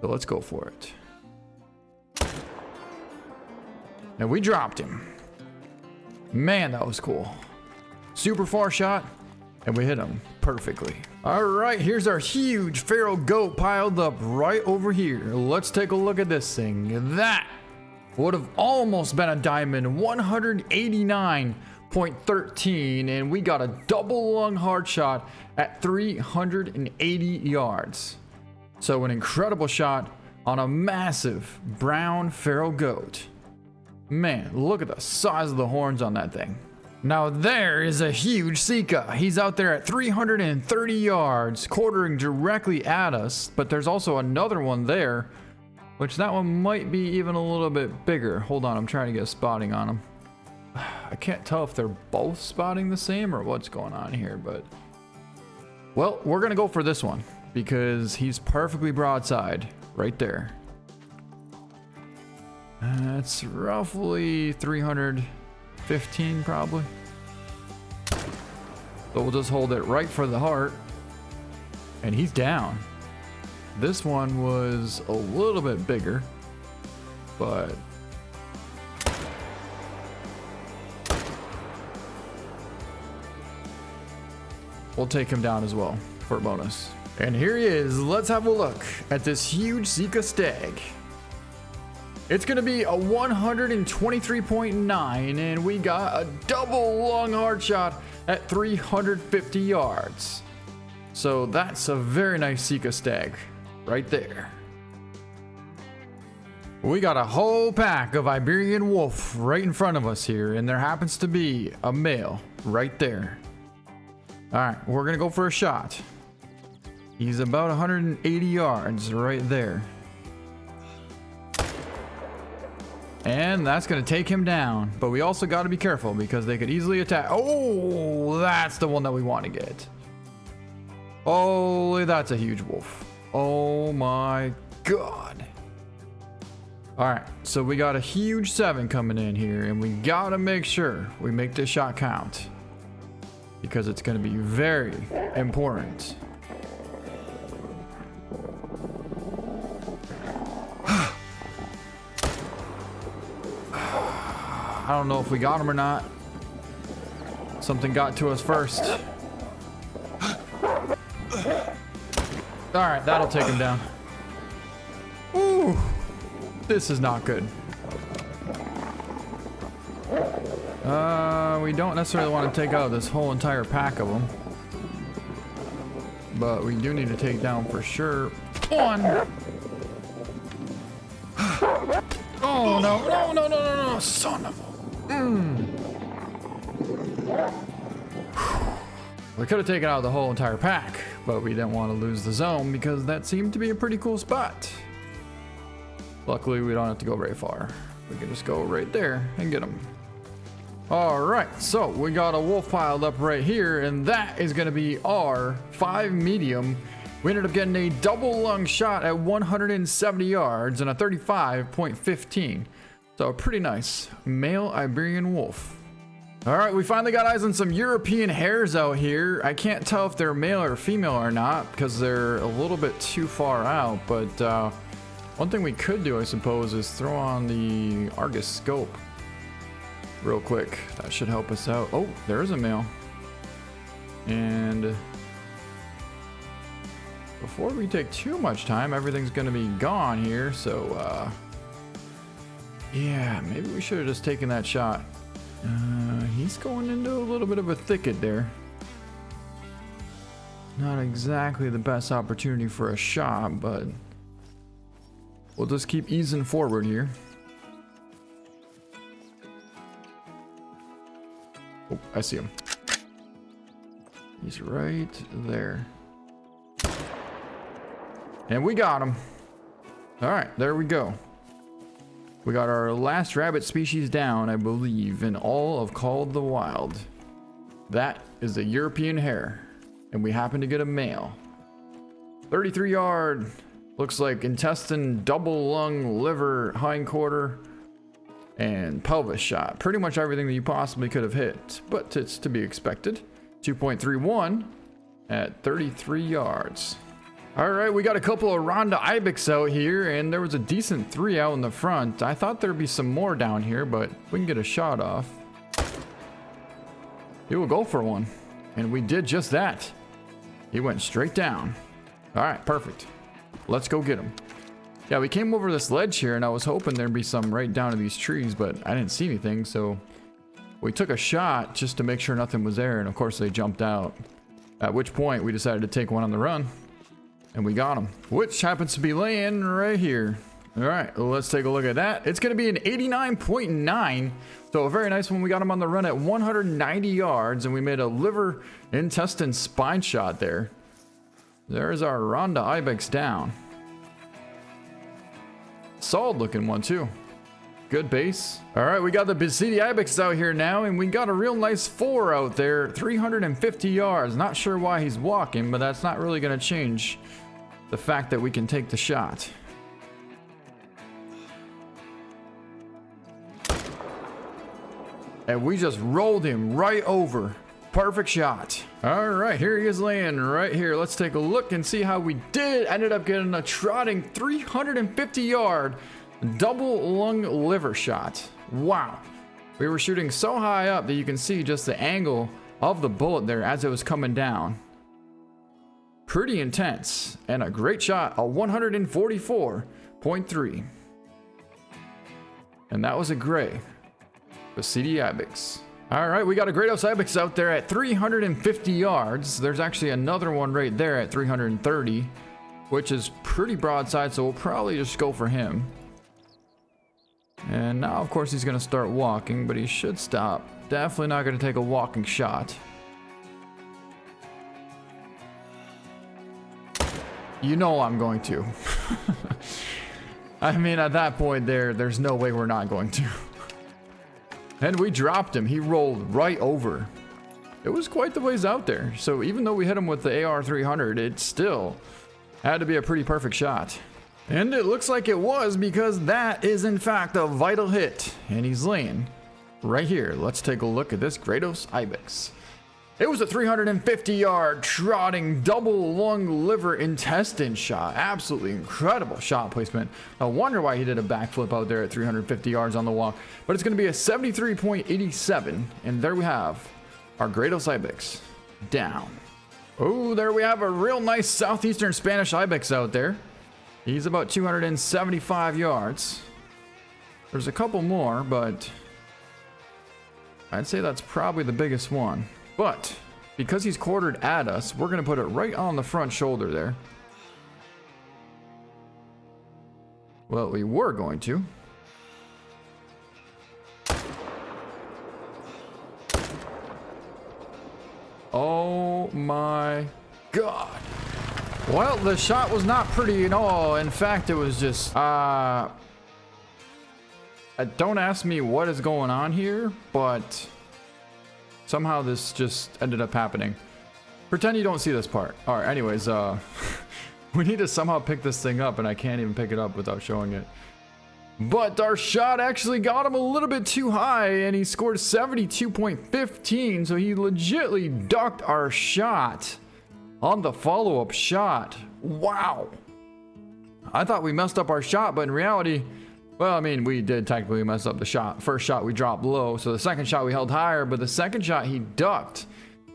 so let's go for it. And we dropped him. Man, that was cool. Super far shot, and we hit him perfectly. All right, here's our huge feral goat piled up right over here. Let's take a look at this thing. That would have almost been a diamond, 189.13, and we got a double lung hard shot at 380 yards. So an incredible shot on a massive brown feral goat. Man, look at the size of the horns on that thing. Now there is a huge Sika. He's out there at 330 yards, quartering directly at us, but there's also another one there, which that one might be even a little bit bigger. Hold on, I'm trying to get a spotting on him. I can't tell if they're both spotting the same or what's going on here, but... Well, we're gonna go for this one, because he's perfectly broadside, right there. That's roughly 315 probably. So we'll just hold it right for the heart. And he's down. This one was a little bit bigger, but we'll take him down as well for a bonus. And here he is. Let's have a look at this huge Sika stag. It's gonna be a 123.9, and we got a double long hard shot at 350 yards. So that's a very nice Sika stag right there. We got a whole pack of Iberian wolf right in front of us here, and there happens to be a male right there. All right, we're gonna go for a shot. He's about 180 yards right there. And that's going to take him down. But we also got to be careful because they could easily attack. Oh, that's the one that we want to get. Holy, that's a huge wolf. Oh my God. All right, so we got a huge 7 coming in here, and we got to make sure we make this shot count because it's going to be very important. I don't know if we got him or not. Something got to us first. All right, that'll take him down. Ooh, this is not good. We don't necessarily want to take out this whole entire pack of them, but we do need to take down for sure one. Oh no, no, no, no, no, no, son of a... We could have taken out the whole entire pack, but we didn't want to lose the zone because that seemed to be a pretty cool spot. Luckily, we don't have to go very far. We can just go right there and get them. All right, so we got a wolf piled up right here, and that is going to be our 5 medium. We ended up getting a double lung shot at 170 yards and a 35.15. So pretty nice. Male Iberian wolf. All right, we finally got eyes on some European hares out here. I can't tell if they're male or female or not because they're a little bit too far out, but one thing we could do, I suppose, is throw on the Argus scope real quick. That should help us out. Oh, there's a male. And before we take too much time, everything's gonna be gone here, so yeah, maybe we should have just taken that shot. He's going into a little bit of a thicket there. Not exactly the best opportunity for a shot, but we'll just keep easing forward here. Oh, I see him. He's right there. And we got him. All right, there we go. We got our last rabbit species down, I believe, in all of Call of the Wild. That is a European hare, and we happen to get a male. 33 yard, looks like intestine, double lung, liver, hindquarter, and pelvis shot. Pretty much everything that you possibly could have hit, but it's to be expected. 2.31 at 33 yards. All right, we got a couple of Ronda Ibex out here, and there was a decent 3 out in the front. I thought there'd be some more down here, but we can get a shot off. He will go for one, and we did just that. He went straight down. All right, perfect. Let's go get him. Yeah, we came over this ledge here, and I was hoping there'd be some right down to these trees, but I didn't see anything, so we took a shot just to make sure nothing was there, and of course they jumped out. At which point, we decided to take one on the run. And we got him, which happens to be laying right here. All right, well, let's take a look at that. It's going to be an 89.9. So a very nice one. We got him on the run at 190 yards, and we made a liver intestine spine shot there. There's our Ronda Ibex down. Solid looking one too. Good base. All right, we got the Basidius Ibex out here now, and we got a real nice 4 out there, 350 yards. Not sure why he's walking, but that's not really going to change the fact that we can take the shot. And we just rolled him right over. Perfect shot. All right, here he is laying right here. Let's take a look and see how we did. Ended up getting a trotting 350 yard double lung liver shot. Wow. We were shooting so high up that you can see just the angle of the bullet there as it was coming down. Pretty intense, and a great shot, a 144.3. And that was a gray Basidius Ibex. All right, we got a Greatos Ibex out there at 350 yards. There's actually another one right there at 330, which is pretty broadside, so we'll probably just go for him. And now, of course, he's going to start walking, but he should stop. Definitely not going to take a walking shot. You know I'm going to. I mean, at that point there's no way we're not going to. And we dropped him. He rolled right over. It was quite the ways out there. So even though we hit him with the AR-300, it still had to be a pretty perfect shot. And it looks like it was, because that is in fact a vital hit. And he's laying right here. Let's take a look at this Greatos Ibex. It was a 350 yard trotting double lung liver intestine shot. Absolutely incredible shot placement. I wonder why he did a backflip out there at 350 yards on the walk. But it's going to be a 73.87. And there we have our Greatos Ibex down. Oh, there we have a real nice southeastern Spanish Ibex out there. He's about 275 yards. There's a couple more, but I'd say that's probably the biggest one. But because he's quartered at us, we're going to put it right on the front shoulder there. Well, we were going to. Oh Oh my God. Well, the shot was not pretty at all. In fact, it was just, don't ask me what is going on here, but somehow this just ended up happening. Pretend you don't see this part. All right, anyways, we need to somehow pick this thing up, and I can't even pick it up without showing it. But our shot actually got him a little bit too high, and he scored 72.15, so he legitly ducked our shot on the follow-up shot. Wow. I thought we messed up our shot, but in reality, well, I mean, we did technically mess up the shot. First shot, we dropped low, so the second shot we held higher, but the second shot he ducked.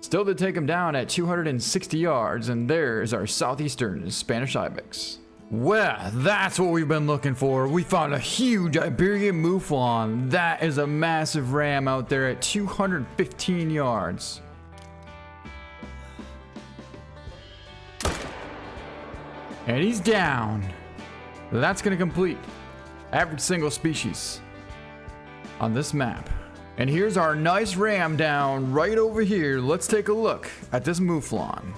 Still did take him down at 260 yards, and there's our Southeastern Spanish Ibex. Well, that's what we've been looking for. We found a huge Iberian Mouflon. That is a massive ram out there at 215 yards. And he's down. That's going to complete average single species on this map. And here's our nice ram down right over here. Let's take a look at this Mouflon.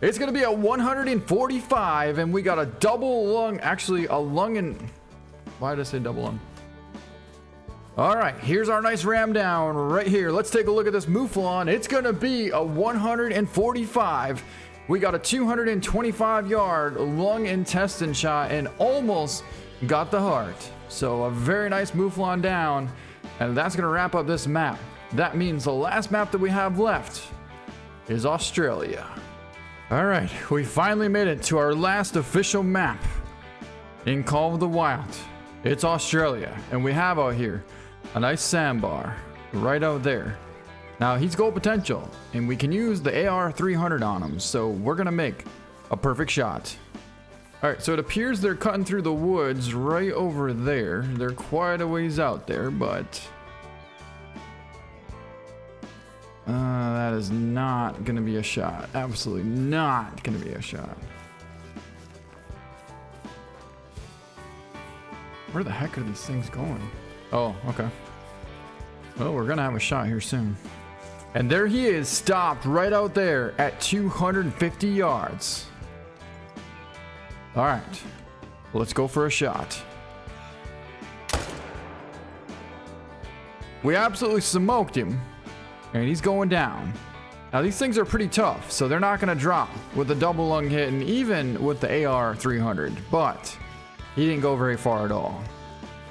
It's going to be a 145, and we got a double lung, actually a lung and... Why did I say double lung? All right, here's our nice ram down right here. Let's take a look at this Mouflon. It's going to be a 145. We got a 225-yard lung intestine shot and almost got the heart. So a very nice Mouflon down, and that's going to wrap up this map. That means the last map that we have left is Australia. All right, we finally made it to our last official map in Call of the Wild. It's Australia, and we have out here a nice sandbar right out there. Now, he's gold potential, and we can use the AR300 on him, so we're going to make a perfect shot. All right, so it appears they're cutting through the woods right over there. They're quite a ways out there, but... that is not going to be a shot. Absolutely not going to be a shot. Where the heck are these things going? Oh, okay. Well, we're going to have a shot here soon. And there he is, stopped right out there at 250 yards. All right, let's go for a shot. We absolutely smoked him, and he's going down. Now, these things are pretty tough, so they're not going to drop with the double lung hit and even with the AR300, but he didn't go very far at all.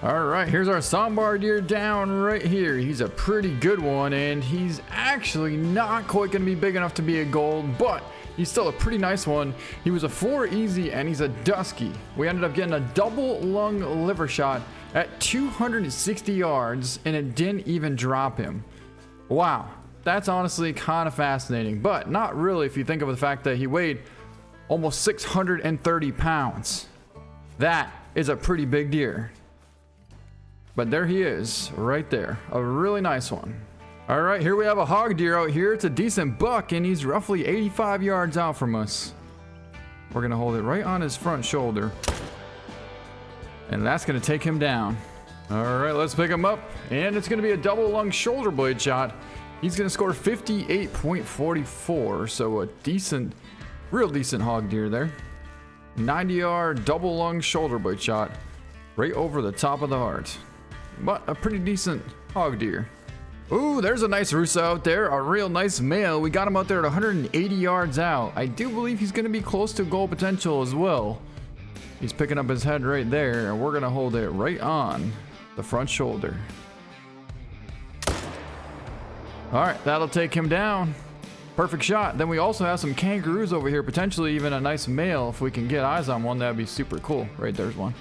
All right, here's our Sambar deer down right here. He's a pretty good one, and he's actually not quite going to be big enough to be a gold, but he's still a pretty nice one. He was a 4 easy, and he's a dusky. We ended up getting a double lung liver shot at 260 yards, and it didn't even drop him. Wow, that's honestly kind of fascinating, but not really if you think of the fact that he weighed almost 630 pounds. That is a pretty big deer. But there he is, right there. A really nice one. All right, here we have a hog deer out here. It's a decent buck, and he's roughly 85 yards out from us. We're going to hold it right on his front shoulder. And that's going to take him down. All right, let's pick him up. And it's going to be a double lung shoulder blade shot. He's going to score 58.44, so a decent, real decent hog deer there. 90-yard double lung shoulder blade shot right over the top of the heart. But a pretty decent hog deer. Ooh, there's a nice Rusa out there, a real nice male. We got him out there at 180 yards out. I do believe he's going to be close to goal potential as well. He's picking up his head right there, and we're going to hold it right on the front shoulder. All right, that'll take him down. Perfect shot. Then we also have some kangaroos over here, potentially even a nice male. If we can get eyes on one, that'd be super cool. Right there's one.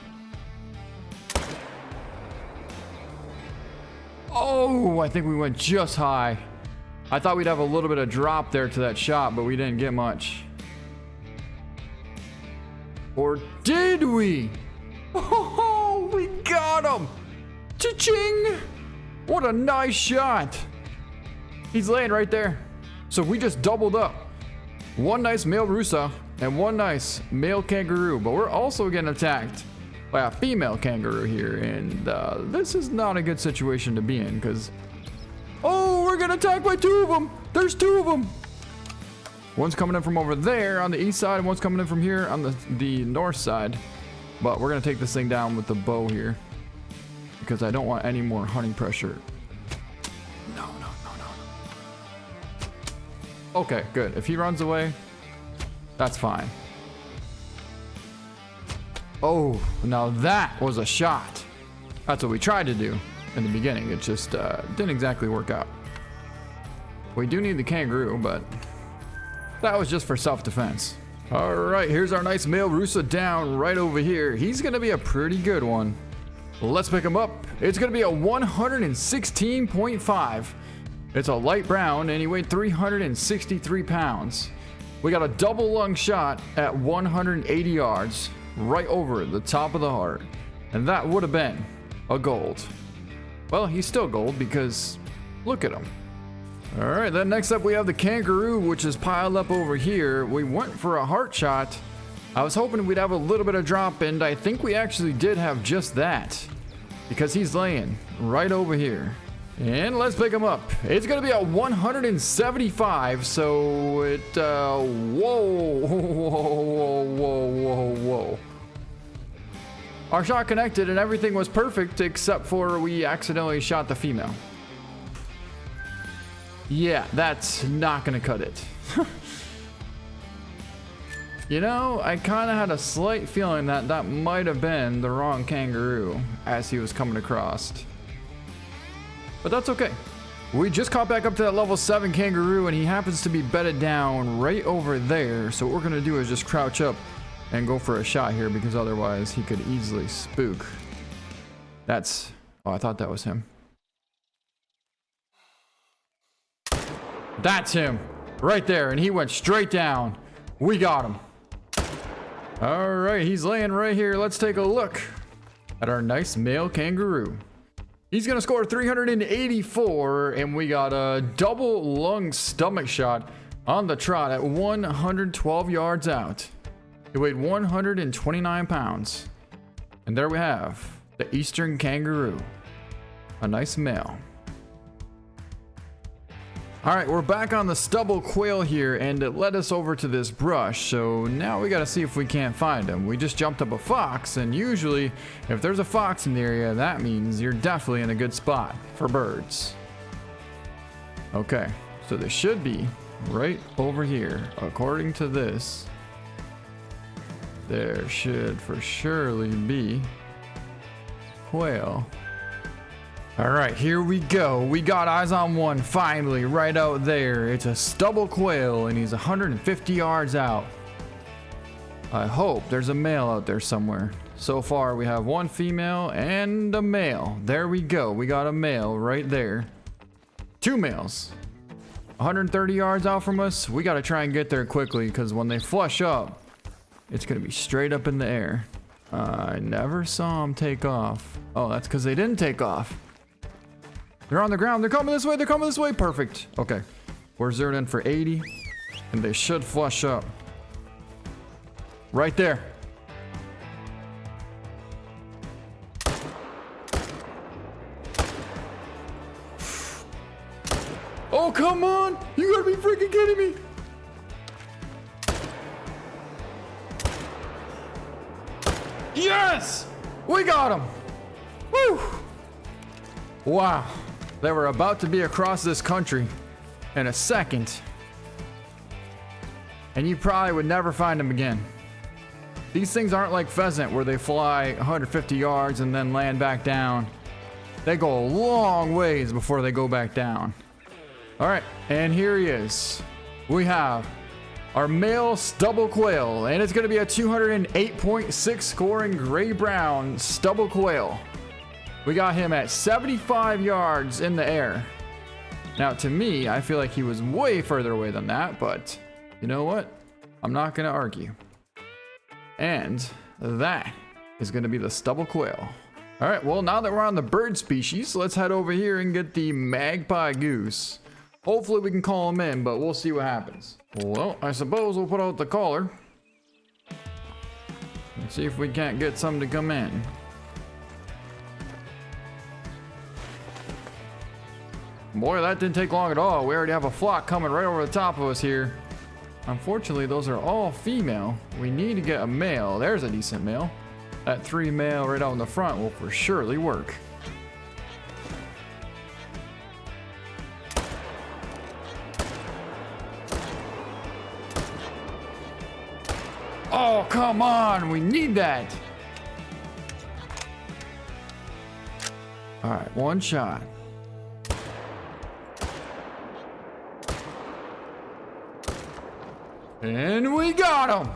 Oh, I think we went just high. I thought we'd have a little bit of drop there to that shot, but we didn't get much. Or did we? Oh, we got him! Cha-ching! What a nice shot. He's laying right there. So we just doubled up. One nice male Rusa and one nice male kangaroo, but we're also getting attacked by a female kangaroo here, and this is not a good situation to be in, because... Oh, we're getting attacked by 2 of them! There's 2 of them! One's coming in from over there on the east side, and one's coming in from here on the north side. But we're gonna take this thing down with the bow here because I don't want any more hunting pressure. No. Okay, good. If he runs away, that's fine. Oh, now that was a shot. That's what we tried to do in the beginning. It just didn't exactly work out. We do need the kangaroo, but that was just for self-defense. All right, here's our nice male Rusa down right over here. He's gonna be a pretty good one. Let's pick him up. It's gonna be a 116.5. It's a light brown and he weighed 363 pounds. We got a double lung shot at 180 yards right over the top of the heart. And that would have been a gold. Well, he's still gold because look at him. All right, then next up we have the kangaroo, which is piled up over here. We went for a heart shot. I was hoping we'd have a little bit of drop, and I think we actually did have just that because he's laying right over here. And let's pick him up. It's gonna be a 175, so it, whoa. Our shot connected and everything was perfect except for we accidentally shot the female. Yeah, that's not gonna cut it. You know, I kind of had a slight feeling that that might have been the wrong kangaroo as he was coming across. But that's okay. We just caught back up to that level 7 kangaroo and he happens to be bedded down right over there. So what we're gonna do is just crouch up and go for a shot here because otherwise he could easily spook. That's, oh, I thought that was him. That's him right there, and he went straight down. We got him. All right, he's laying right here. Let's take a look at our nice male kangaroo. He's gonna score 384, and we got a double lung stomach shot on the trot at 112 yards out. He weighed 129 pounds. And there we have the Eastern kangaroo, a nice male. All right, we're back on the stubble quail here, and it led us over to this brush. So now we got to see if we can't find him. We just jumped up a fox, and usually if there's a fox in the area, that means you're definitely in a good spot for birds. Okay, so they should be right over here. According to this, there should for surely be quail. All right, here we go. We got eyes on one finally right out there. It's a stubble quail and he's 150 yards out. I hope there's a male out there somewhere. So far we have one female and a male. There we go. We got a male right there. Two males. 130 yards out from us. We got to try and get there quickly because when they flush up, it's going to be straight up in the air. I never saw them take off. Oh, that's because they didn't take off. They're on the ground. They're coming this way. They're coming this way. Perfect. Okay. We're zeroed in for 80. And they should flush up. Right there. Oh, come on. You gotta be freaking kidding me. Yes! We got him. Woo! Wow. They were about to be across this country in a second. And you probably would never find them again. These things aren't like pheasant where they fly 150 yards and then land back down. They go a long ways before they go back down. All right, and here he is. We have our male stubble quail, and it's gonna be a 208.6 scoring gray brown stubble quail. We got him at 75 yards in the air. Now, to me, I feel like he was way further away than that, but you know what? I'm not gonna argue. And that is gonna be the stubble quail. All right, well, now that we're on the bird species, let's head over here and get the magpie goose. Hopefully we can call him in, but we'll see what happens. Well, I suppose we'll put out the caller. And see if we can't get some to come in. Boy, that didn't take long at all. We already have a flock coming right over the top of us here. Unfortunately, those are all female. We need to get a male. There's a decent male. That 3 male right out in the front will for surely work. Oh, come on. We need that. All right, 1 shot. And we got him.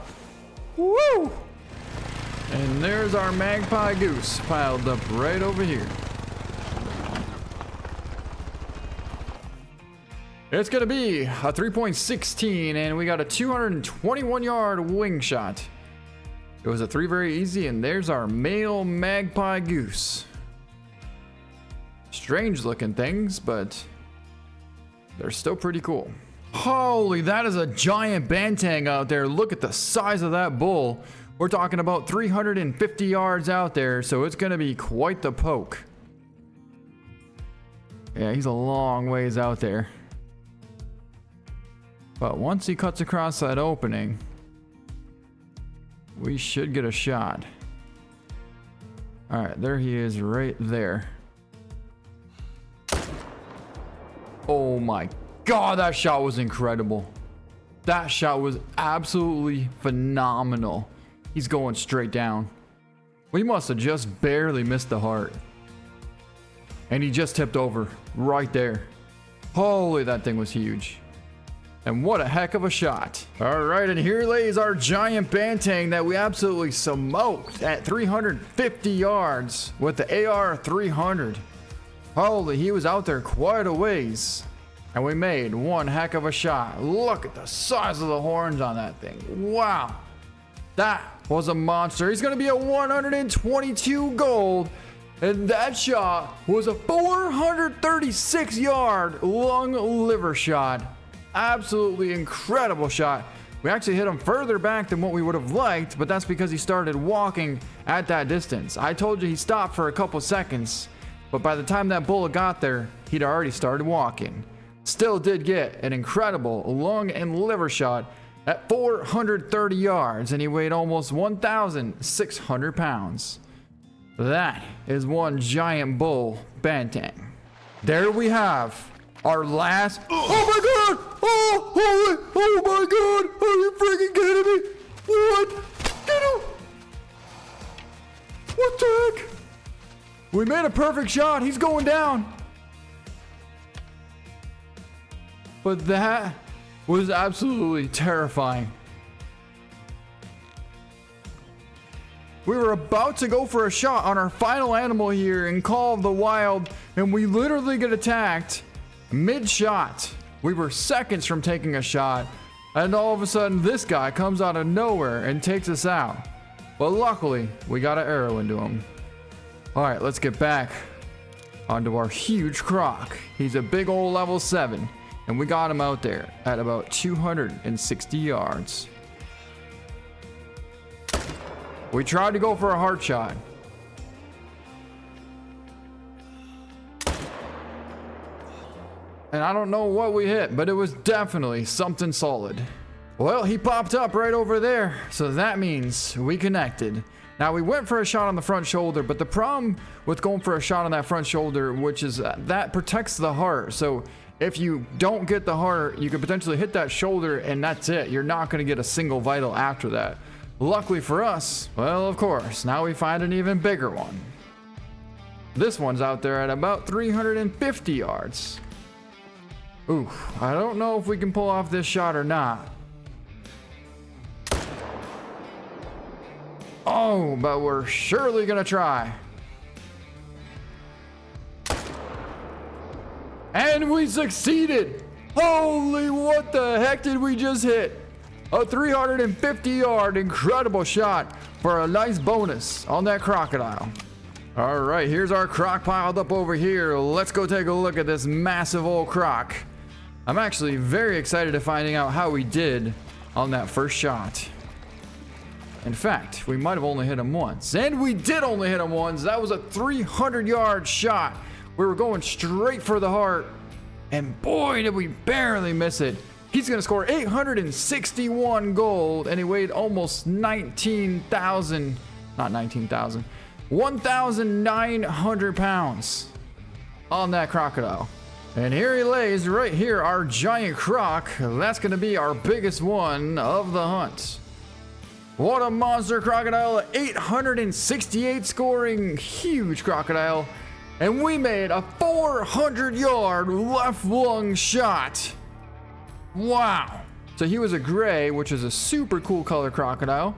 Woo! And there's our magpie goose piled up right over here. It's gonna be a 3.16, and we got a 221-yard wing shot. It was a 3 very easy, and there's our male magpie goose. Strange looking things, but they're still pretty cool. Holy, that is a giant bantang out there. Look at the size of that bull. We're talking about 350 yards out there, so it's gonna be quite the poke. Yeah, he's a long ways out there. But once he cuts across that opening, we should get a shot. All right, there he is right there. Oh my God, that shot was incredible. That shot was absolutely phenomenal. He's going straight down. We must have just barely missed the heart. And he just tipped over right there. Holy, that thing was huge. And what a heck of a shot. All right, and here lays our giant bantang that we absolutely smoked at 350 yards with the AR-300. Holy, he was out there quite a ways. And we made one heck of a shot. Look at the size of the horns on that thing. Wow. That was a monster. He's going to be a 122 gold. And that shot was a 436 yard long liver shot. Absolutely incredible shot. We actually hit him further back than what we would have liked, but that's because he started walking at that distance. I told you he stopped for a couple seconds, but by the time that bullet got there, he'd already started walking. Still did get an incredible lung and liver shot at 430 yards, and he weighed almost 1,600 pounds. That is one giant bull bantang. There we have our last. Oh my God! Oh my God! Are you freaking kidding me? What? Get him! What the heck? We made a perfect shot. He's going down. But that was absolutely terrifying. We were about to go for a shot on our final animal here in Call of the Wild, and we literally get attacked mid-shot. We were seconds from taking a shot, and all of a sudden this guy comes out of nowhere and takes us out. But luckily, we got an arrow into him. All right, let's get back onto our huge croc. He's a big old level 7, and we got him out there at about 260 yards. We tried to go for a heart shot. And I don't know what we hit, but it was definitely something solid. Well, he popped up right over there, so that means we connected. Now, we went for a shot on the front shoulder, but the problem with going for a shot on that front shoulder, which is that protects the heart. So if you don't get the heart, you could potentially hit that shoulder, and that's it. You're not going to get a single vital after that. Luckily for us, well, of course, now we find an even bigger one. This one's out there at about 350 yards. Ooh, I don't know if we can pull off this shot or not. Oh, but we're surely gonna try. And we succeeded! Holy, what the heck did we just hit? A 350 yard incredible shot for a nice bonus on that crocodile. All right, here's our croc piled up over here. Let's go take a look at this massive old croc. I'm actually very excited to finding out how we did on that first shot. In fact, we might have only hit him once, and we did only hit him once. That was a 300 yard shot. We were going straight for the heart, and boy, did we barely miss it. He's going to score 861 gold, and he weighed almost 19,000, not 19,000, 1,900 pounds on that crocodile. And here he lays right here, our giant croc. That's going to be our biggest one of the hunt. What a monster crocodile, 868 scoring, huge crocodile. And we made a 400-yard left lung shot. Wow. So he was a gray, which is a super cool color crocodile.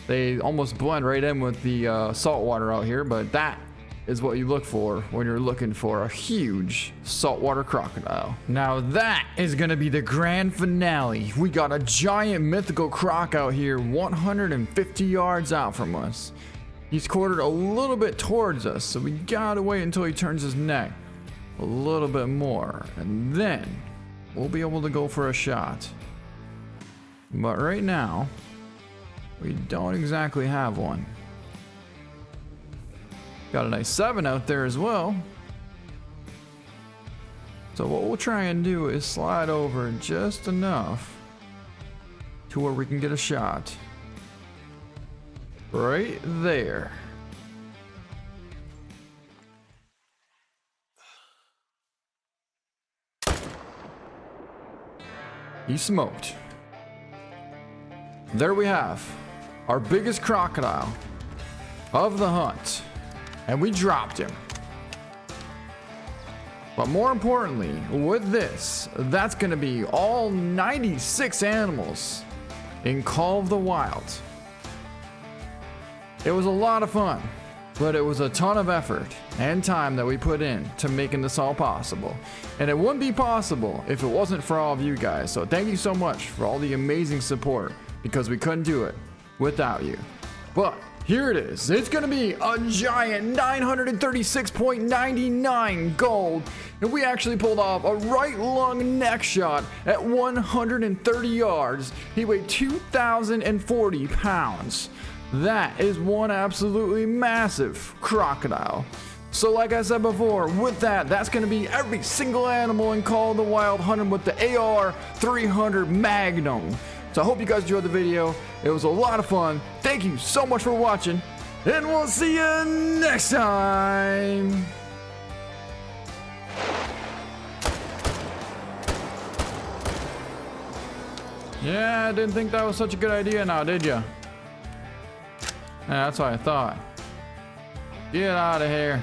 They almost blend right in with the salt water out here, but that is what you look for when you're looking for a huge saltwater crocodile. Now that is gonna be the grand finale. We got a giant mythical croc out here 150 yards out from us. He's quartered a little bit towards us, so we gotta wait until he turns his neck a little bit more, and then we'll be able to go for a shot. But right now, we don't exactly have one. Got a nice 7 out there as well. So what we'll try and do is slide over just enough to where we can get a shot. Right there. He smoked. There we have our biggest crocodile of the hunt. And we dropped him. But more importantly, with this, that's going to be all 96 animals in Call of the Wild. It was a lot of fun, but it was a ton of effort and time that we put in to making this all possible. And it wouldn't be possible if it wasn't for all of you guys. So thank you so much for all the amazing support, because we couldn't do it without you. But here it is. It's going to be a giant 936.99 gold. And we actually pulled off a right lung neck shot at 130 yards. He weighed 2,040 pounds. That is one absolutely massive crocodile. So like I said before, with that, that's going to be every single animal in Call of the Wild hunted with the AR-300 Magnum. So I hope you guys enjoyed the video. It was a lot of fun. Thank you so much for watching, and we'll see you next time. Yeah, I didn't think that was such a good idea now, did you? Yeah, that's what I thought. Get out of here.